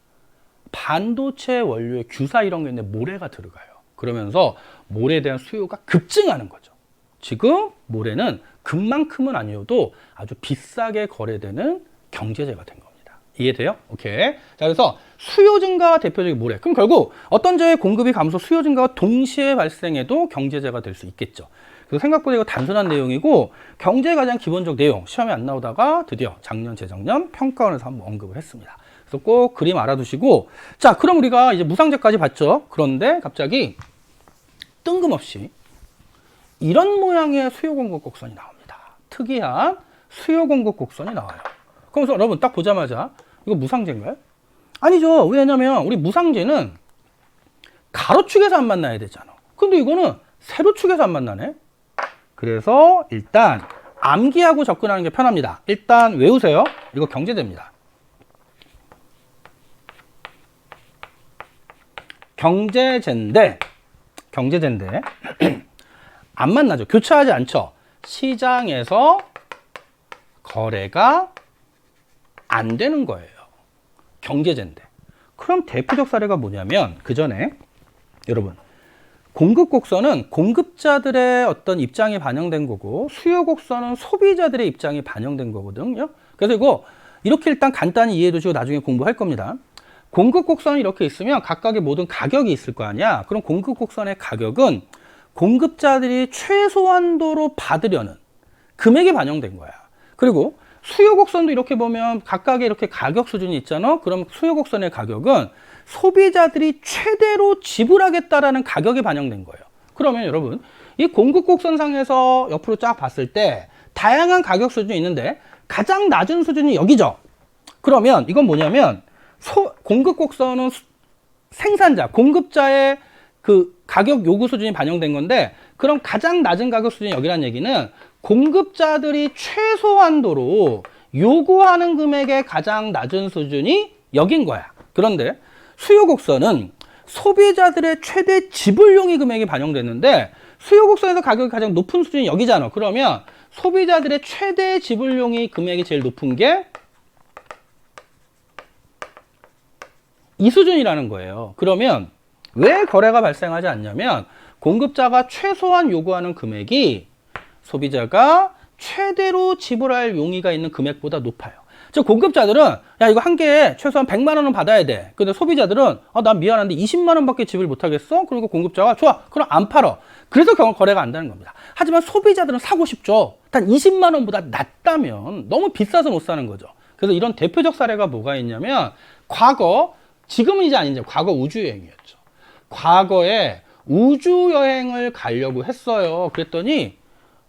A: 반도체 원료의 규사 이런 게 있는데 모래가 들어가요. 그러면서 모래에 대한 수요가 급증하는 거죠. 지금 모래는 금만큼은 아니어도 아주 비싸게 거래되는 경제재가 된 겁니다. 이해돼요? 오케이. 자, 그래서 수요 증가가 대표적인 모래. 그럼 결국 어떤 재의 공급이 감소, 수요 증가가 동시에 발생해도 경제재가 될 수 있겠죠. 그래서 생각보다 이거 단순한 내용이고 경제의 가장 기본적 내용 시험에 안 나오다가 드디어 작년, 재작년 평가원에서 한번 언급을 했습니다. 그래서 꼭 그림 알아두시고 자, 그럼 우리가 이제 무상재까지 봤죠. 그런데 갑자기 뜬금없이 이런 모양의 수요 공급 곡선이 나옵니다. 특이한 수요 공급 곡선이 나와요. 그래서 여러분 딱 보자마자 이거 무상재인가요? 아니죠. 왜냐면 우리 무상재는 가로축에서 안 만나야 되잖아. 근데 이거는 세로축에서 안 만나네. 그래서 일단 암기하고 접근하는 게 편합니다. 일단 외우세요. 이거 경제재입니다. 경제재인데 안 만나죠. 교차하지 않죠. 시장에서 거래가 안 되는 거예요. 경제재인데. 그럼 대표적 사례가 뭐냐면 그 전에 여러분 공급 곡선은 공급자들의 어떤 입장이 반영된 거고 수요 곡선은 소비자들의 입장이 반영된 거거든요. 그래서 이거 이렇게 일단 간단히 이해해 두시고 나중에 공부할 겁니다. 공급 곡선이 이렇게 있으면 각각의 모든 가격이 있을 거 아니야. 그럼 공급 곡선의 가격은 공급자들이 최소한도로 받으려는 금액이 반영된 거야. 그리고 수요 곡선도 이렇게 보면 각각의 이렇게 가격 수준이 있잖아. 그럼 수요 곡선의 가격은 소비자들이 최대로 지불하겠다라는 가격이 반영된 거예요. 그러면 여러분 이 공급 곡선상에서 옆으로 쫙 봤을 때 다양한 가격 수준이 있는데 가장 낮은 수준이 여기죠. 그러면 이건 뭐냐면 공급 곡선은 생산자, 공급자의 그 가격 요구 수준이 반영된 건데 그럼 가장 낮은 가격 수준이 여기란 얘기는 공급자들이 최소한도로 요구하는 금액의 가장 낮은 수준이 여긴 거야. 그런데 수요 곡선은 소비자들의 최대 지불 용의 금액이 반영됐는데 수요 곡선에서 가격이 가장 높은 수준이 여기잖아. 그러면 소비자들의 최대 지불 용의 금액이 제일 높은 게 이 수준이라는 거예요. 그러면 왜 거래가 발생하지 않냐면 공급자가 최소한 요구하는 금액이 소비자가 최대로 지불할 용의가 있는 금액보다 높아요. 즉 공급자들은 야 이거 한 개에 최소한 100만 원은 받아야 돼. 근데 소비자들은 난 미안한데 20만 원밖에 지불 못하겠어. 그리고 공급자가 좋아 그럼 안 팔어. 그래서 거래가 안 되는 겁니다. 하지만 소비자들은 사고 싶죠. 단 20만 원보다 낮다면 너무 비싸서 못 사는 거죠. 그래서 이런 대표적 사례가 뭐가 있냐면 과거 지금은 이제 아닌데 과거 우주여행이었죠. 과거에 우주여행을 가려고 했어요. 그랬더니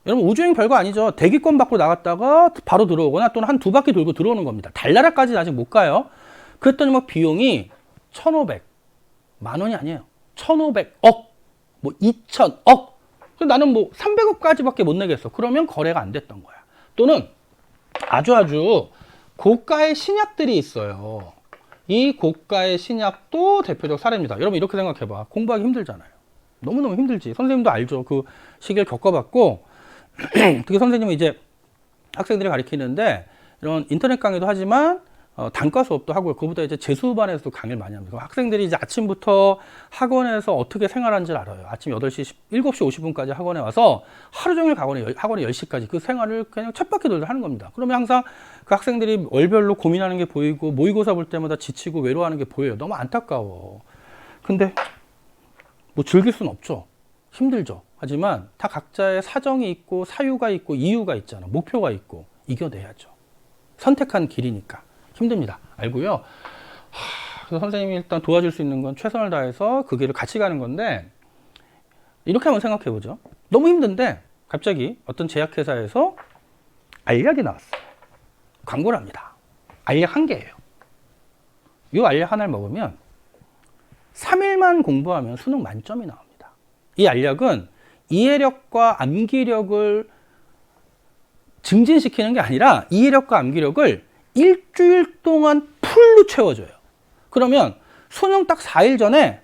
A: 여러분 우주여행 별거 아니죠. 대기권 받고 나갔다가 바로 들어오거나 또는 한 두 바퀴 돌고 들어오는 겁니다. 달나라까지는 아직 못 가요. 그랬더니 뭐 비용이 1,500만 원이 아니에요. 1,500억, 뭐 2,000억. 나는 뭐 300억까지밖에 못 내겠어. 그러면 거래가 안 됐던 거야. 또는 아주 고가의 신약들이 있어요. 이 고가의 신약도 대표적 사례입니다. 여러분 이렇게 생각해봐. 공부하기 힘들잖아요. 너무너무 힘들지. 선생님도 알죠. 그 시기를 겪어봤고 특히 선생님은 이제 학생들이 가르치는데 이런 인터넷 강의도 하지만 단과 수업도 하고요. 그보다 이제 재수반에서도 강의를 많이 합니다. 학생들이 이제 아침부터 학원에서 어떻게 생활하는지를 알아요. 아침 8시, 7시 50분까지 학원에 와서 하루 종일 학원에 10시까지 그 생활을 그냥 쳇바퀴 돌다 하는 겁니다. 그러면 항상 그 학생들이 월별로 고민하는 게 보이고 모의고사 볼 때마다 지치고 외로워하는 게 보여요. 너무 안타까워. 근데 뭐 즐길 수는 없죠. 힘들죠. 하지만 다 각자의 사정이 있고 사유가 있고 이유가 있잖아. 목표가 있고 이겨내야죠. 선택한 길이니까. 힘듭니다. 알고요. 그래서 선생님이 일단 도와줄 수 있는 건 최선을 다해서 그 길을 같이 가는 건데, 이렇게 한번 생각해 보죠. 너무 힘든데 갑자기 어떤 제약회사에서 알약이 나왔어요. 광고를 합니다. 알약 한 개예요. 이 알약 하나를 먹으면 3일만 공부하면 수능 만점이 나옵니다. 이 알약은 이해력과 암기력을 증진시키는 게 아니라 이해력과 암기력을 일주일 동안 풀로 채워줘요. 그러면 수능 딱 4일 전에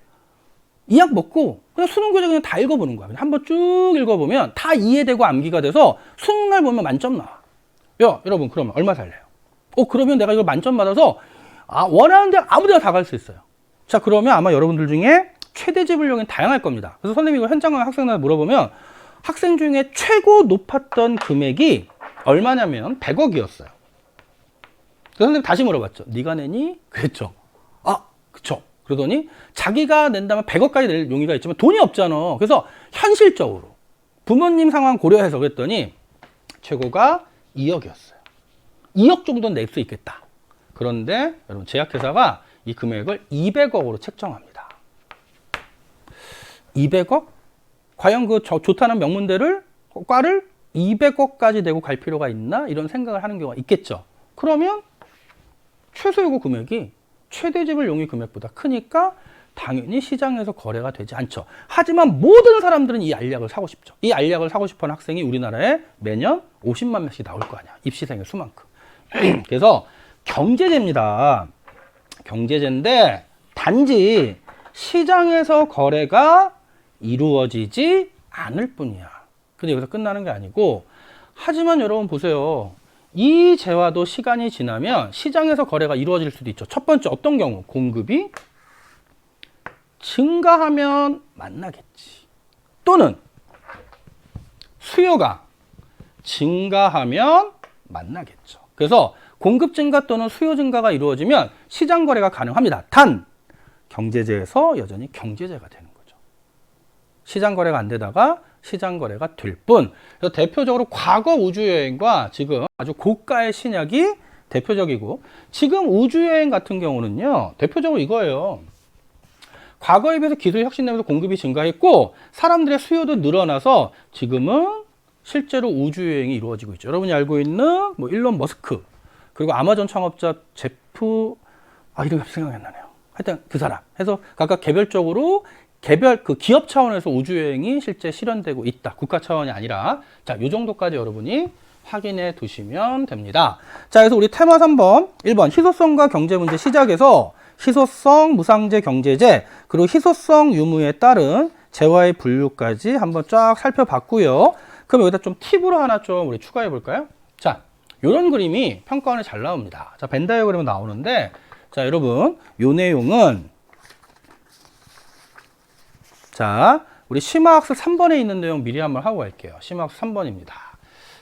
A: 이 약 먹고 그냥 수능 교재 그냥 다 읽어보는 거야. 한번 쭉 읽어보면 다 이해되고 암기가 돼서 수능날 보면 만점 나와. 여러분 그러면 얼마 살래요? 그러면 내가 이거 만점 받아서 원하는 데 아무 데나 다 갈 수 있어요. 자, 그러면 아마 여러분들 중에 최대 지불력이 다양할 겁니다. 그래서 선생님이 이거 현장 가면 학생들 물어보면 학생 중에 최고 높았던 금액이 얼마냐면 100억이었어요. 그래서 선생님 다시 물어봤죠. 네가 내니? 그랬죠. 그쵸. 그러더니 자기가 낸다면 100억까지 낼 용의가 있지만 돈이 없잖아. 그래서 현실적으로 부모님 상황 고려해서 그랬더니 최고가 2억이었어요. 2억 정도는 낼 수 있겠다. 그런데 여러분 제약회사가 이 금액을 200억으로 책정합니다. 200억? 과연 그 좋다는 명문대를 과를 200억까지 내고 갈 필요가 있나? 이런 생각을 하는 경우가 있겠죠. 그러면 최소 요구 금액이 최대 지불 용의 금액보다 크니까 당연히 시장에서 거래가 되지 않죠. 하지만 모든 사람들은 이 알약을 사고 싶죠. 이 알약을 사고 싶어하는 학생이 우리나라에 매년 50만 명씩 나올 거 아니야. 입시생의 수만큼. 그래서 경제제입니다. 경제제인데 단지 시장에서 거래가 이루어지지 않을 뿐이야. 근데 여기서 끝나는 게 아니고, 하지만 여러분 보세요. 이 재화도 시간이 지나면 시장에서 거래가 이루어질 수도 있죠. 첫 번째 어떤 경우? 공급이 증가하면 만나겠지. 또는 수요가 증가하면 만나겠죠. 그래서 공급 증가 또는 수요 증가가 이루어지면 시장 거래가 가능합니다. 단 경제제에서 여전히 경제제가 되는 거죠. 시장 거래가 안 되다가 시장 거래가 될 뿐. 그래서 대표적으로 과거 우주여행과 지금 아주 고가의 신약이 대표적이고, 지금 우주여행 같은 경우는요, 대표적으로 이거예요. 과거에 비해서 기술 혁신되면서 공급이 증가했고 사람들의 수요도 늘어나서 지금은 실제로 우주여행이 이루어지고 있죠. 여러분이 알고 있는 뭐 일론 머스크, 그리고 아마존 창업자 제프, 이름이 생각이 안 나네요. 하여튼 그 사람 해서 각각 개별적으로 그 기업 차원에서 우주여행이 실제 실현되고 있다. 국가 차원이 아니라. 자, 요 정도까지 여러분이 확인해 두시면 됩니다. 자, 그래서 우리 테마 3번, 1번 희소성과 경제 문제 시작해서 희소성, 무상재, 경제재, 그리고 희소성 유무에 따른 재화의 분류까지 한번 쫙 살펴봤고요. 그럼 여기다 좀 팁으로 하나 좀 우리 추가해 볼까요? 자, 요런 그림이 평가원에 잘 나옵니다. 자, 벤 다이어그램은 나오는데, 자, 여러분, 요 내용은, 자, 우리 심화학습 3번에 있는 내용 미리 한번 하고 갈게요. 심화학습 3번입니다.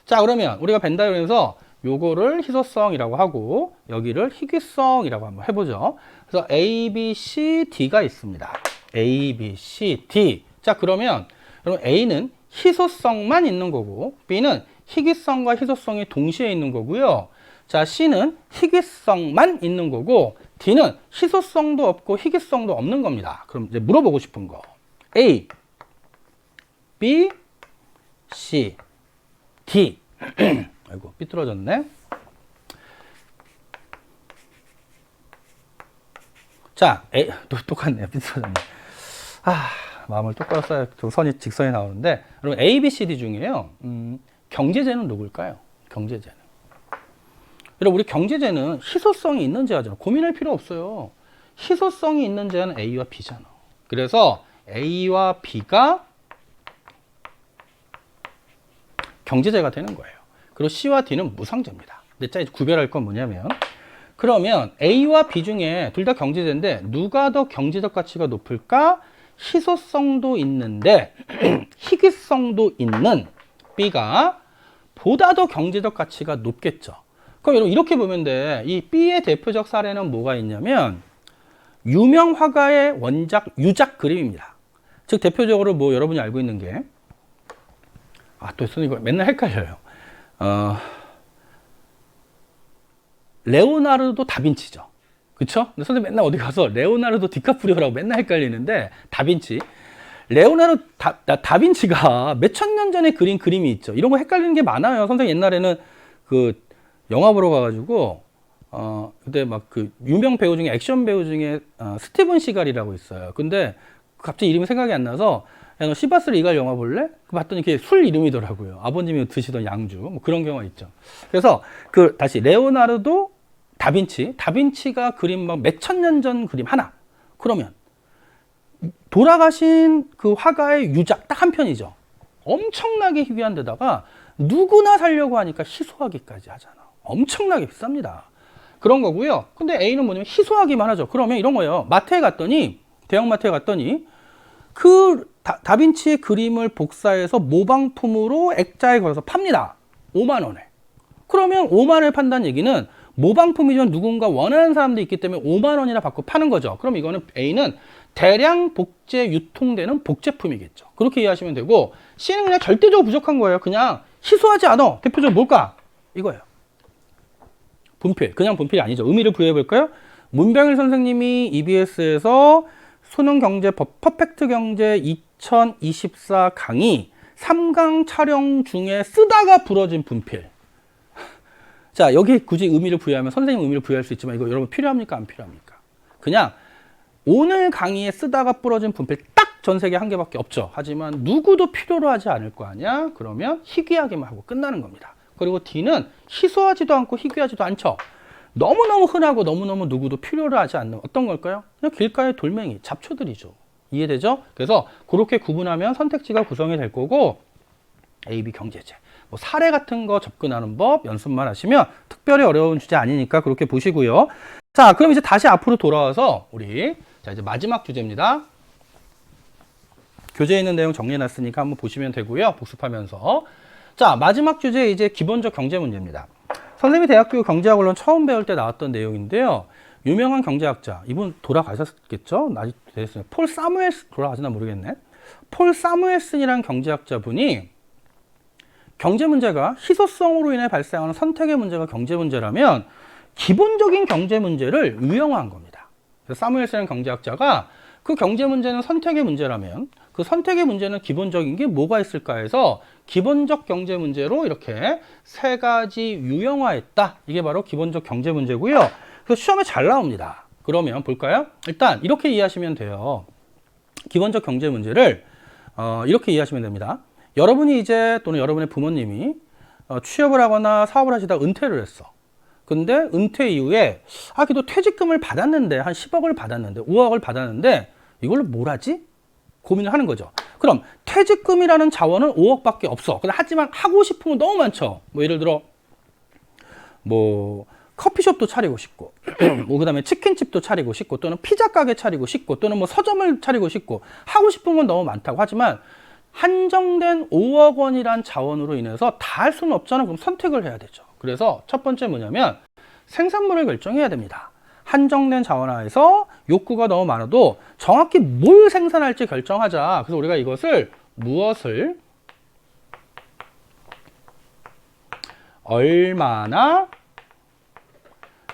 A: 자, 그러면 우리가 벤 다이어그램에서 요거를 희소성이라고 하고 여기를 희귀성이라고 한번 해보죠. 그래서 A, B, C, D가 있습니다. A, B, C, D. 자, 그러면 여러분 A는 희소성만 있는 거고, B는 희귀성과 희소성이 동시에 있는 거고요. 자, C는 희귀성만 있는 거고, D는 희소성도 없고 희귀성도 없는 겁니다. 그럼 이제 물어보고 싶은 거. A, B, C, D. 아이고, 삐뚤어졌네. 자, 똑같네요. 삐뚤어졌네. 마음을 똑바로 써야 선이 직선이 나오는데, 여러분 A, B, C, D 중에요. 경제재는 누굴까요? 경제재는. 여러분 우리 경제재는 희소성이 있는 재화잖아. 고민할 필요 없어요. 희소성이 있는 재화는 A와 B잖아. 그래서 A와 B가 경제재가 되는 거예요. 그리고 C와 D는 무상재입니다. 근데 짜 구별할 건 뭐냐면, 그러면 A와 B 중에 둘 다 경제제인데 누가 더 경제적 가치가 높을까? 희소성도 있는데 희귀성도 있는 B가 보다 더 경제적 가치가 높겠죠. 그럼 여러분 이렇게 보면 돼. 이 B의 대표적 사례는 뭐가 있냐면 유명 화가의 원작 유작 그림입니다. 즉 대표적으로 뭐 여러분이 알고 있는 게 또 선생님 이거 맨날 헷갈려요. 레오나르도 다빈치죠. 그쵸? 근데 선생님 맨날 어디 가서 레오나르도 디카프리오라고 맨날 헷갈리는데 다빈치. 레오나르도 다빈치가 몇천 년 전에 그린 그림이 있죠. 이런 거 헷갈리는 게 많아요. 선생님 옛날에는 그 영화 보러 가가지고 그때 막 그 유명 배우 중에 액션 배우 중에 스티븐 시갈이라고 있어요. 근데 갑자기 이름이 생각이 안 나서 야, 너 시바스를 이갈 영화 볼래? 봤더니 그게 술 이름이더라고요. 아버님이 드시던 양주 뭐 그런 경우가 있죠. 그래서 다시 레오나르도 다빈치가 그린 막 몇천 년 전 그림 하나. 그러면 돌아가신 그 화가의 유작 딱 한 편이죠. 엄청나게 희귀한 데다가 누구나 살려고 하니까 희소하기까지 하잖아. 엄청나게 비쌉니다. 그런 거고요. 근데 A는 뭐냐면 희소하기만 하죠. 그러면 이런 거예요. 마트에 갔더니 대형마트에 갔더니 그 다빈치의 그림을 복사해서 모방품으로 액자에 걸어서 팝니다. 5만 원에. 그러면 5만 원에 판다는 얘기는 모방품이지만 누군가 원하는 사람도 있기 때문에 5만 원이나 받고 파는 거죠. 그럼 이거는 A는 대량 복제 유통되는 복제품이겠죠. 그렇게 이해하시면 되고 C는 그냥 절대적으로 부족한 거예요. 그냥 희소하지 않아. 대표적으로 뭘까? 이거예요. 분필. 그냥 분필이 아니죠. 의미를 부여해 볼까요? 문병일 선생님이 EBS에서 수능 경제 퍼펙트 경제 2024 강의 3강 촬영 중에 쓰다가 부러진 분필. 자, 여기 굳이 의미를 부여하면 선생님 의미를 부여할 수 있지만 이거 여러분 필요합니까? 안 필요합니까? 그냥 오늘 강의에 쓰다가 부러진 분필 딱 전 세계 한 개밖에 없죠. 하지만 누구도 필요로 하지 않을 거 아니야? 그러면 희귀하게만 하고 끝나는 겁니다. 그리고 D는 희소하지도 않고 희귀하지도 않죠. 너무너무 흔하고 너무너무 누구도 필요로 하지 않는 어떤 걸까요? 그냥 길가의 돌멩이, 잡초들이죠. 이해되죠? 그래서 그렇게 구분하면 선택지가 구성이 될 거고 A, B 경제제. 뭐 사례 같은 거 접근하는 법 연습만 하시면 특별히 어려운 주제 아니니까 그렇게 보시고요. 자, 그럼 이제 다시 앞으로 돌아와서 우리 이제 마지막 주제입니다. 교재에 있는 내용 정리해놨으니까 한번 보시면 되고요. 복습하면서. 자, 마지막 주제 이제 기본적 경제 문제입니다. 선생님이 대학교 경제학원론 처음 배울 때 나왔던 내용인데요. 유명한 경제학자, 이분 돌아가셨겠죠? 아직 됐어요. 폴 사무엘슨, 돌아가시나 모르겠네. 폴 사무엘슨이라는 경제학자분이 경제 문제가 희소성으로 인해 발생하는 선택의 문제가 경제 문제라면 기본적인 경제 문제를 유형화한 겁니다. 그래서 사무엘슨이라는 경제학자가 그 경제 문제는 선택의 문제라면 그 선택의 문제는 기본적인 게 뭐가 있을까 해서 기본적 경제 문제로 이렇게 세 가지 유형화했다. 이게 바로 기본적 경제 문제고요. 그래서 시험에 잘 나옵니다. 그러면 볼까요? 일단 이렇게 이해하시면 돼요. 기본적 경제 문제를 이렇게 이해하시면 됩니다. 여러분이 이제 또는 여러분의 부모님이 취업을 하거나 사업을 하시다 은퇴를 했어. 근데 은퇴 이후에 그래도 퇴직금을 받았는데 한 10억을 받았는데 5억을 받았는데 이걸로 뭘 하지? 고민을 하는 거죠. 그럼 퇴직금이라는 자원은 5억밖에 없어. 하지만 하고 싶은 건 너무 많죠. 뭐 예를 들어 뭐 커피숍도 차리고 싶고 뭐 그다음에 치킨집도 차리고 싶고 또는 피자 가게 차리고 싶고 또는 뭐 서점을 차리고 싶고 하고 싶은 건 너무 많다고 하지만 한정된 5억 원이란 자원으로 인해서 다 할 수는 없잖아. 그럼 선택을 해야 되죠. 그래서 첫 번째 뭐냐면 생산물을 결정해야 됩니다. 한정된 자원 하에서 욕구가 너무 많아도 정확히 뭘 생산할지 결정하자. 그래서 우리가 이것을 무엇을 얼마나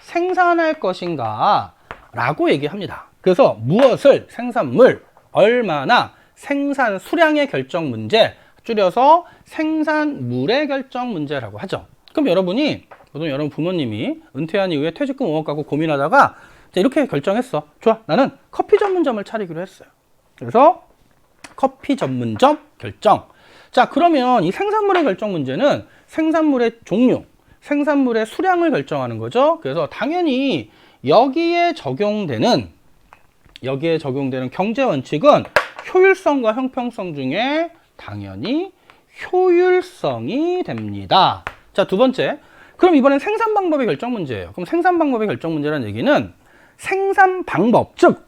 A: 생산할 것인가 라고 얘기합니다. 그래서 무엇을 생산물 얼마나 생산 수량의 결정 문제 줄여서 생산물의 결정 문제라고 하죠. 그럼 여러분 부모님이 은퇴한 이후에 퇴직금 5억 갖고 고민하다가 이렇게 결정했어. 좋아, 나는 커피 전문점을 차리기로 했어요. 그래서 커피 전문점 결정. 자, 그러면 이 생산물의 결정 문제는 생산물의 종류, 생산물의 수량을 결정하는 거죠. 그래서 당연히 여기에 적용되는 경제 원칙은 효율성과 형평성 중에 당연히 효율성이 됩니다. 자, 두 번째, 그럼 이번엔 생산 방법의 결정 문제예요. 그럼 생산 방법의 결정 문제라는 얘기는 생산 방법, 즉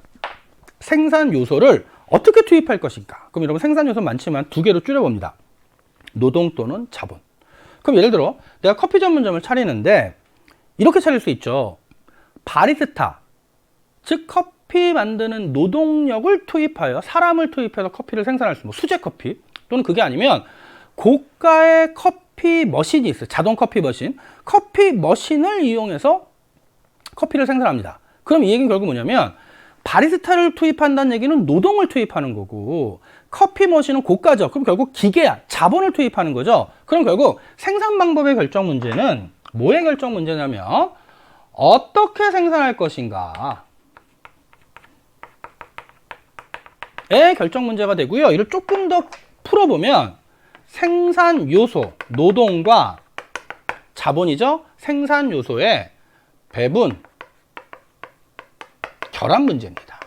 A: 생산 요소를 어떻게 투입할 것인가. 그럼 여러분 생산 요소 많지만 두 개로 줄여봅니다. 노동 또는 자본. 그럼 예를 들어 내가 커피 전문점을 차리는데 이렇게 차릴 수 있죠. 바리스타, 즉 커피 만드는 노동력을 투입하여 사람을 투입해서 커피를 생산할 수 있는 수제 커피, 또는 그게 아니면 고가의 커피 머신이 있어요. 자동 커피 머신. 커피 머신을 이용해서 커피를 생산합니다. 그럼 이 얘기는 결국 뭐냐면 바리스타를 투입한다는 얘기는 노동을 투입하는 거고, 커피 머신은 고가죠. 그럼 결국 기계야, 자본을 투입하는 거죠. 그럼 결국 생산 방법의 결정 문제는 뭐의 결정 문제냐면 어떻게 생산할 것인가 의 결정 문제가 되고요. 이를 조금 더 풀어보면 생산 요소, 노동과 자본이죠. 생산 요소의 배분, 결합 문제입니다.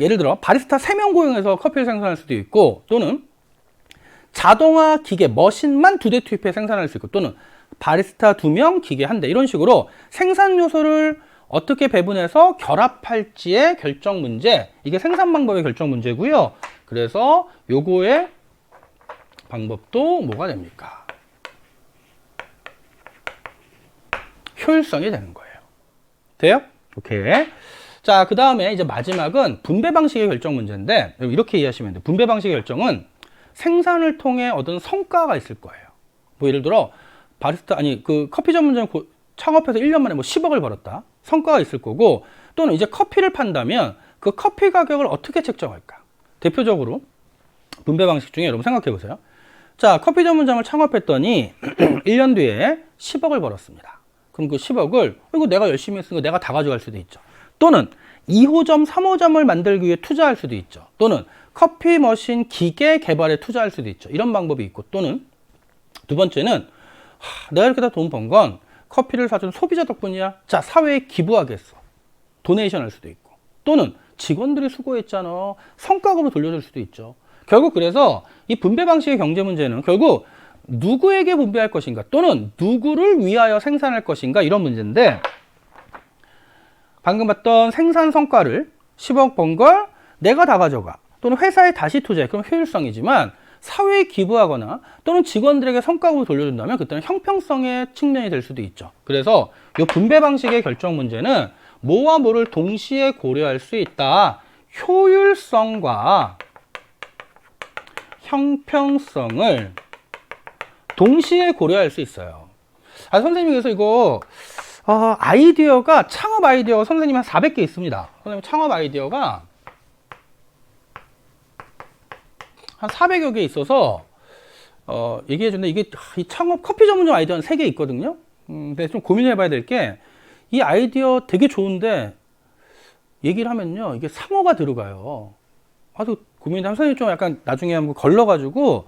A: 예를 들어 바리스타 3명 고용해서 커피를 생산할 수도 있고, 또는 자동화 기계, 머신만 2대 투입해 생산할 수 있고, 또는 바리스타 2명, 기계 1대, 이런 식으로 생산 요소를 어떻게 배분해서 결합할지의 결정 문제, 이게 생산 방법의 결정 문제고요. 그래서 요거의 방법도 뭐가 됩니까? 효율성이 되는 거예요. 돼요? 오케이. 자, 그 다음에 이제 마지막은 분배 방식의 결정 문제인데, 이렇게 이해하시면 돼요. 분배 방식의 결정은 생산을 통해 얻은 성과가 있을 거예요. 뭐 예를 들어 바리스타, 그 커피 전문점 창업해서 1년 만에 뭐 10억을 벌었다. 성과가 있을 거고, 또는 이제 커피를 판다면 그 커피 가격을 어떻게 책정할까? 대표적으로 분배 방식 중에 여러분 생각해 보세요. 자, 커피 전문점을 창업했더니 1년 뒤에 10억을 벌었습니다. 그럼 그 10억을 이거 내가 열심히 했으니까 내가 다 가져갈 수도 있죠. 또는 2호점, 3호점을 만들기 위해 투자할 수도 있죠. 또는 커피 머신 기계 개발에 투자할 수도 있죠. 이런 방법이 있고, 또는 두 번째는 내가 이렇게 다 돈 번 건 커피를 사준 소비자 덕분이야. 자, 사회에 기부하겠어. 도네이션 할 수도 있고, 또는 직원들이 수고했잖아. 성과급으로 돌려줄 수도 있죠. 결국 그래서 이 분배 방식의 경제 문제는 결국 누구에게 분배할 것인가, 또는 누구를 위하여 생산할 것인가, 이런 문제인데, 방금 봤던 생산 성과를 10억 번 걸 내가 다 가져가, 또는 회사에 다시 투자해. 그럼 효율성이지만 사회에 기부하거나 또는 직원들에게 성과급을 돌려준다면 그때는 형평성의 측면이 될 수도 있죠. 그래서 이 분배 방식의 결정 문제는 뭐와 뭐를 동시에 고려할 수 있다. 효율성과 형평성을 동시에 고려할 수 있어요. 선생님께서 이거 아이디어가, 창업 아이디어가 선생님 한 400개 있습니다. 선생님 창업 아이디어가 한 400여 개 있어서 얘기해 줬는데, 이게 이 창업 커피 전문점 아이디어는 3개 있거든요. 근데 좀 고민해 봐야 될 게, 이 아이디어 되게 좋은데 얘기를 하면요 이게 상어가 들어가요. 아주 고민이, 선생님 좀 약간 나중에 한번 걸러가지고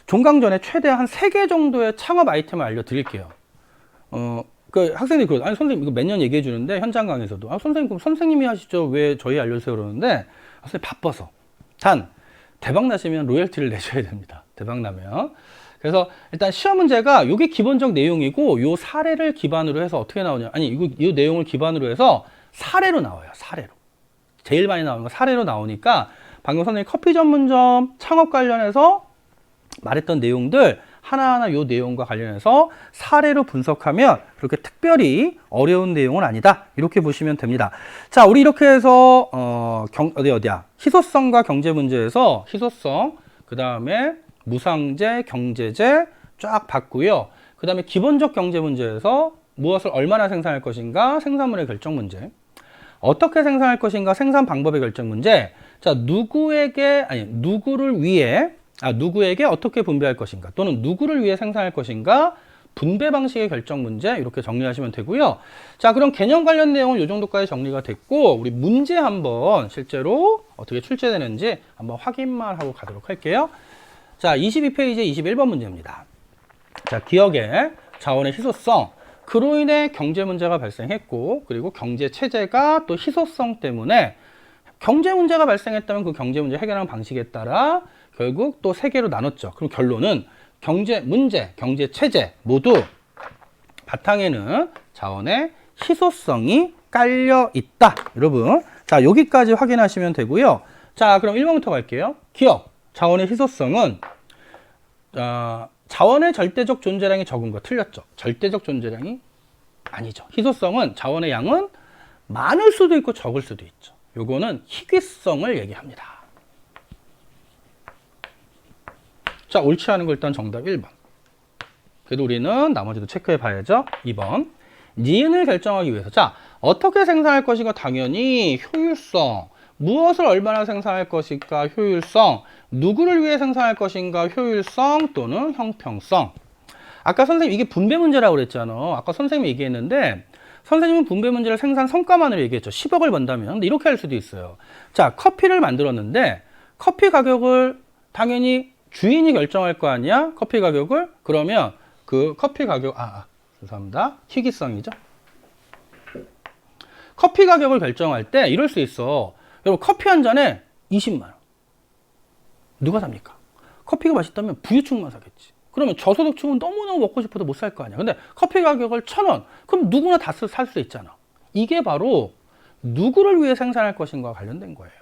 A: 종강전에 최대한 3개 정도의 창업 아이템을 알려드릴게요. 그 학생들이 선생님 이거 매년 얘기해 주는데, 현장 강의에서도 선생님 그럼 선생님이 하시죠, 왜 저희 알려주세요 그러는데, 선생님 바빠서. 단 대박 나시면 로열티를 내셔야 됩니다. 대박 나면. 그래서 일단 시험 문제가 요게 기본적 내용이고, 요 사례를 기반으로 해서 어떻게 나오냐, 이 내용을 기반으로 해서 사례로 나와요. 사례로. 제일 많이 나오는 거 사례로 나오니까, 방금 선생님 커피 전문점 창업 관련해서 말했던 내용들 하나하나 요 내용과 관련해서 사례로 분석하면 그렇게 특별히 어려운 내용은 아니다. 이렇게 보시면 됩니다. 자, 우리 이렇게 해서 어디야? 희소성과 경제 문제에서 희소성, 그 다음에 무상재, 경제재 쫙 봤고요. 그 다음에 기본적 경제 문제에서 무엇을 얼마나 생산할 것인가, 생산물의 결정 문제, 어떻게 생산할 것인가, 생산 방법의 결정 문제. 자, 누구를 위해, 누구에게 어떻게 분배할 것인가, 또는 누구를 위해 생산할 것인가, 분배 방식의 결정 문제, 이렇게 정리하시면 되고요. 자, 그럼 개념 관련 내용은 이 정도까지 정리가 됐고, 우리 문제 한번 실제로 어떻게 출제되는지 한번 확인만 하고 가도록 할게요. 자, 22페이지에 21번 문제입니다. 자, 기업의 자원의 희소성, 그로 인해 경제 문제가 발생했고, 그리고 경제 체제가 또 희소성 때문에 경제 문제가 발생했다면 그 경제 문제 해결하는 방식에 따라 결국 또 3개로 나눴죠. 그럼 결론은 경제 문제, 경제 체제 모두 바탕에는 자원의 희소성이 깔려 있다. 여러분, 자, 여기까지 확인하시면 되고요. 자, 그럼 1번부터 갈게요. 기억, 자원의 희소성은 자원의 절대적 존재량이 적은 거 틀렸죠. 절대적 존재량이 아니죠. 희소성은 자원의 양은 많을 수도 있고 적을 수도 있죠. 요거는 희귀성을 얘기합니다. 자, 옳지 않은 거 일단 정답 1번. 그래도 우리는 나머지도 체크해 봐야죠. 2번. 니은을 결정하기 위해서. 자, 어떻게 생산할 것인가? 당연히 효율성. 무엇을 얼마나 생산할 것인가? 효율성. 누구를 위해 생산할 것인가? 효율성 또는 형평성. 아까 선생님 이게 분배 문제라고 그랬잖아. 아까 선생님이 얘기했는데 선생님은 분배 문제를 생산 성과만으로 얘기했죠. 10억을 번다면. 근데 이렇게 할 수도 있어요. 자, 커피를 만들었는데 커피 가격을 당연히 주인이 결정할 거 아니야? 커피 가격을? 그러면 그 커피 가격, 죄송합니다. 희귀성이죠. 커피 가격을 결정할 때 이럴 수 있어. 여러분, 커피 한 잔에 20만 원. 누가 삽니까? 커피가 맛있다면 부유층만 사겠지. 그러면 저소득층은 너무너무 먹고 싶어도 못 살 거 아니야. 근데 커피 가격을 1,000원. 그럼 누구나 다 살 수 있잖아. 이게 바로 누구를 위해 생산할 것인가와 관련된 거예요.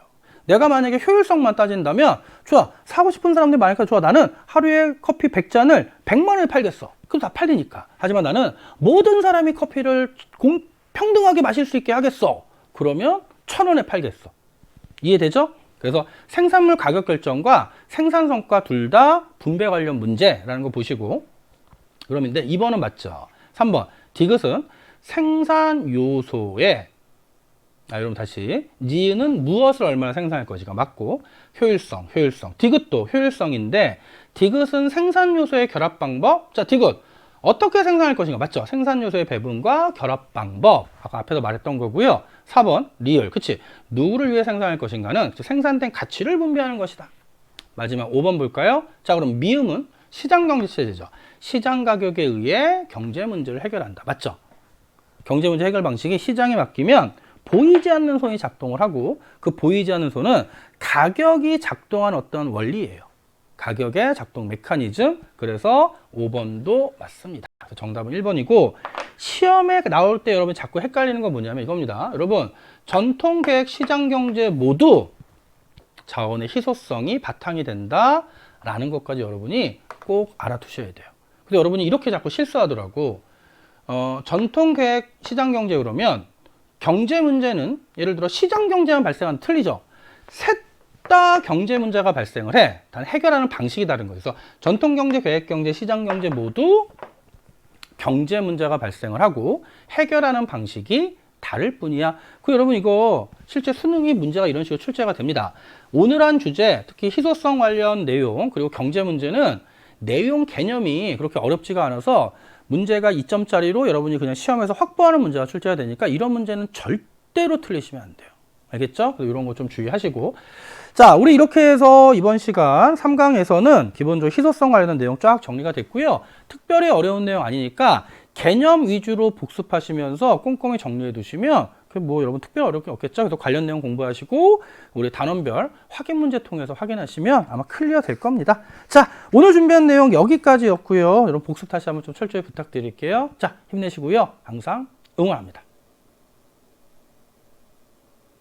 A: 내가 만약에 효율성만 따진다면 좋아, 사고 싶은 사람들이 많으니까 좋아, 나는 하루에 커피 100잔을 100만 원에 팔겠어. 그럼 다 팔리니까. 하지만 나는 모든 사람이 커피를 평등하게 마실 수 있게 하겠어. 그러면 1,000원에 팔겠어. 이해되죠? 그래서 생산물 가격 결정과 생산 성과 둘 다 분배 관련 문제라는 거 보시고, 그러면 2번은 맞죠. 3번 디귿은 생산 요소에 여러분 다시 니은은 무엇을 얼마나 생산할 것인가 맞고, 효율성. 디귿도 효율성인데 디귿은 생산 요소의 결합 방법. 자, 디귿 어떻게 생산할 것인가 맞죠? 생산 요소의 배분과 결합 방법. 아까 앞에서 말했던 거고요. 4번 리을. 그치? 누구를 위해 생산할 것인가는 생산된 가치를 분배하는 것이다. 마지막 5번 볼까요? 자, 그럼 미음은 시장 경제 체제죠. 시장 가격에 의해 경제 문제를 해결한다. 맞죠? 경제 문제 해결 방식이 시장에 맡기면 보이지 않는 손이 작동을 하고, 그 보이지 않는 손은 가격이 작동한 어떤 원리예요. 가격의 작동 메커니즘. 그래서 5번도 맞습니다. 그래서 정답은 1번이고, 시험에 나올 때 여러분 자꾸 헷갈리는 건 뭐냐면 이겁니다. 여러분, 전통계획, 시장경제 모두 자원의 희소성이 바탕이 된다라는 것까지 여러분이 꼭 알아두셔야 돼요. 근데 여러분이 이렇게 자꾸 실수하더라고. 전통계획, 시장경제 그러면 경제 문제는 예를 들어 시장경제만 발생하는 틀리죠. 셋 다 경제 문제가 발생을 해. 단 해결하는 방식이 다른 거예요. 그래서 전통경제, 계획경제, 시장경제 모두 경제 문제가 발생을 하고 해결하는 방식이 다를 뿐이야. 그 여러분 이거 실제 수능이 문제가 이런 식으로 출제가 됩니다. 오늘 한 주제, 특히 희소성 관련 내용 그리고 경제 문제는 내용 개념이 그렇게 어렵지가 않아서 문제가 2점짜리로 여러분이 그냥 시험에서 확보하는 문제가 출제가 되니까 이런 문제는 절대로 틀리시면 안 돼요. 알겠죠? 이런 거 좀 주의하시고. 자, 우리 이렇게 해서 이번 시간 3강에서는 기본적으로 희소성 관련된 내용 쫙 정리가 됐고요. 특별히 어려운 내용 아니니까 개념 위주로 복습하시면서 꼼꼼히 정리해 두시면 뭐 여러분 특별히 어렵게 없겠죠? 그래서 관련 내용 공부하시고 우리 단원별 확인 문제 통해서 확인하시면 아마 클리어 될 겁니다. 자, 오늘 준비한 내용 여기까지였고요. 여러분 복습 다시 한번 좀 철저히 부탁드릴게요. 자, 힘내시고요. 항상 응원합니다.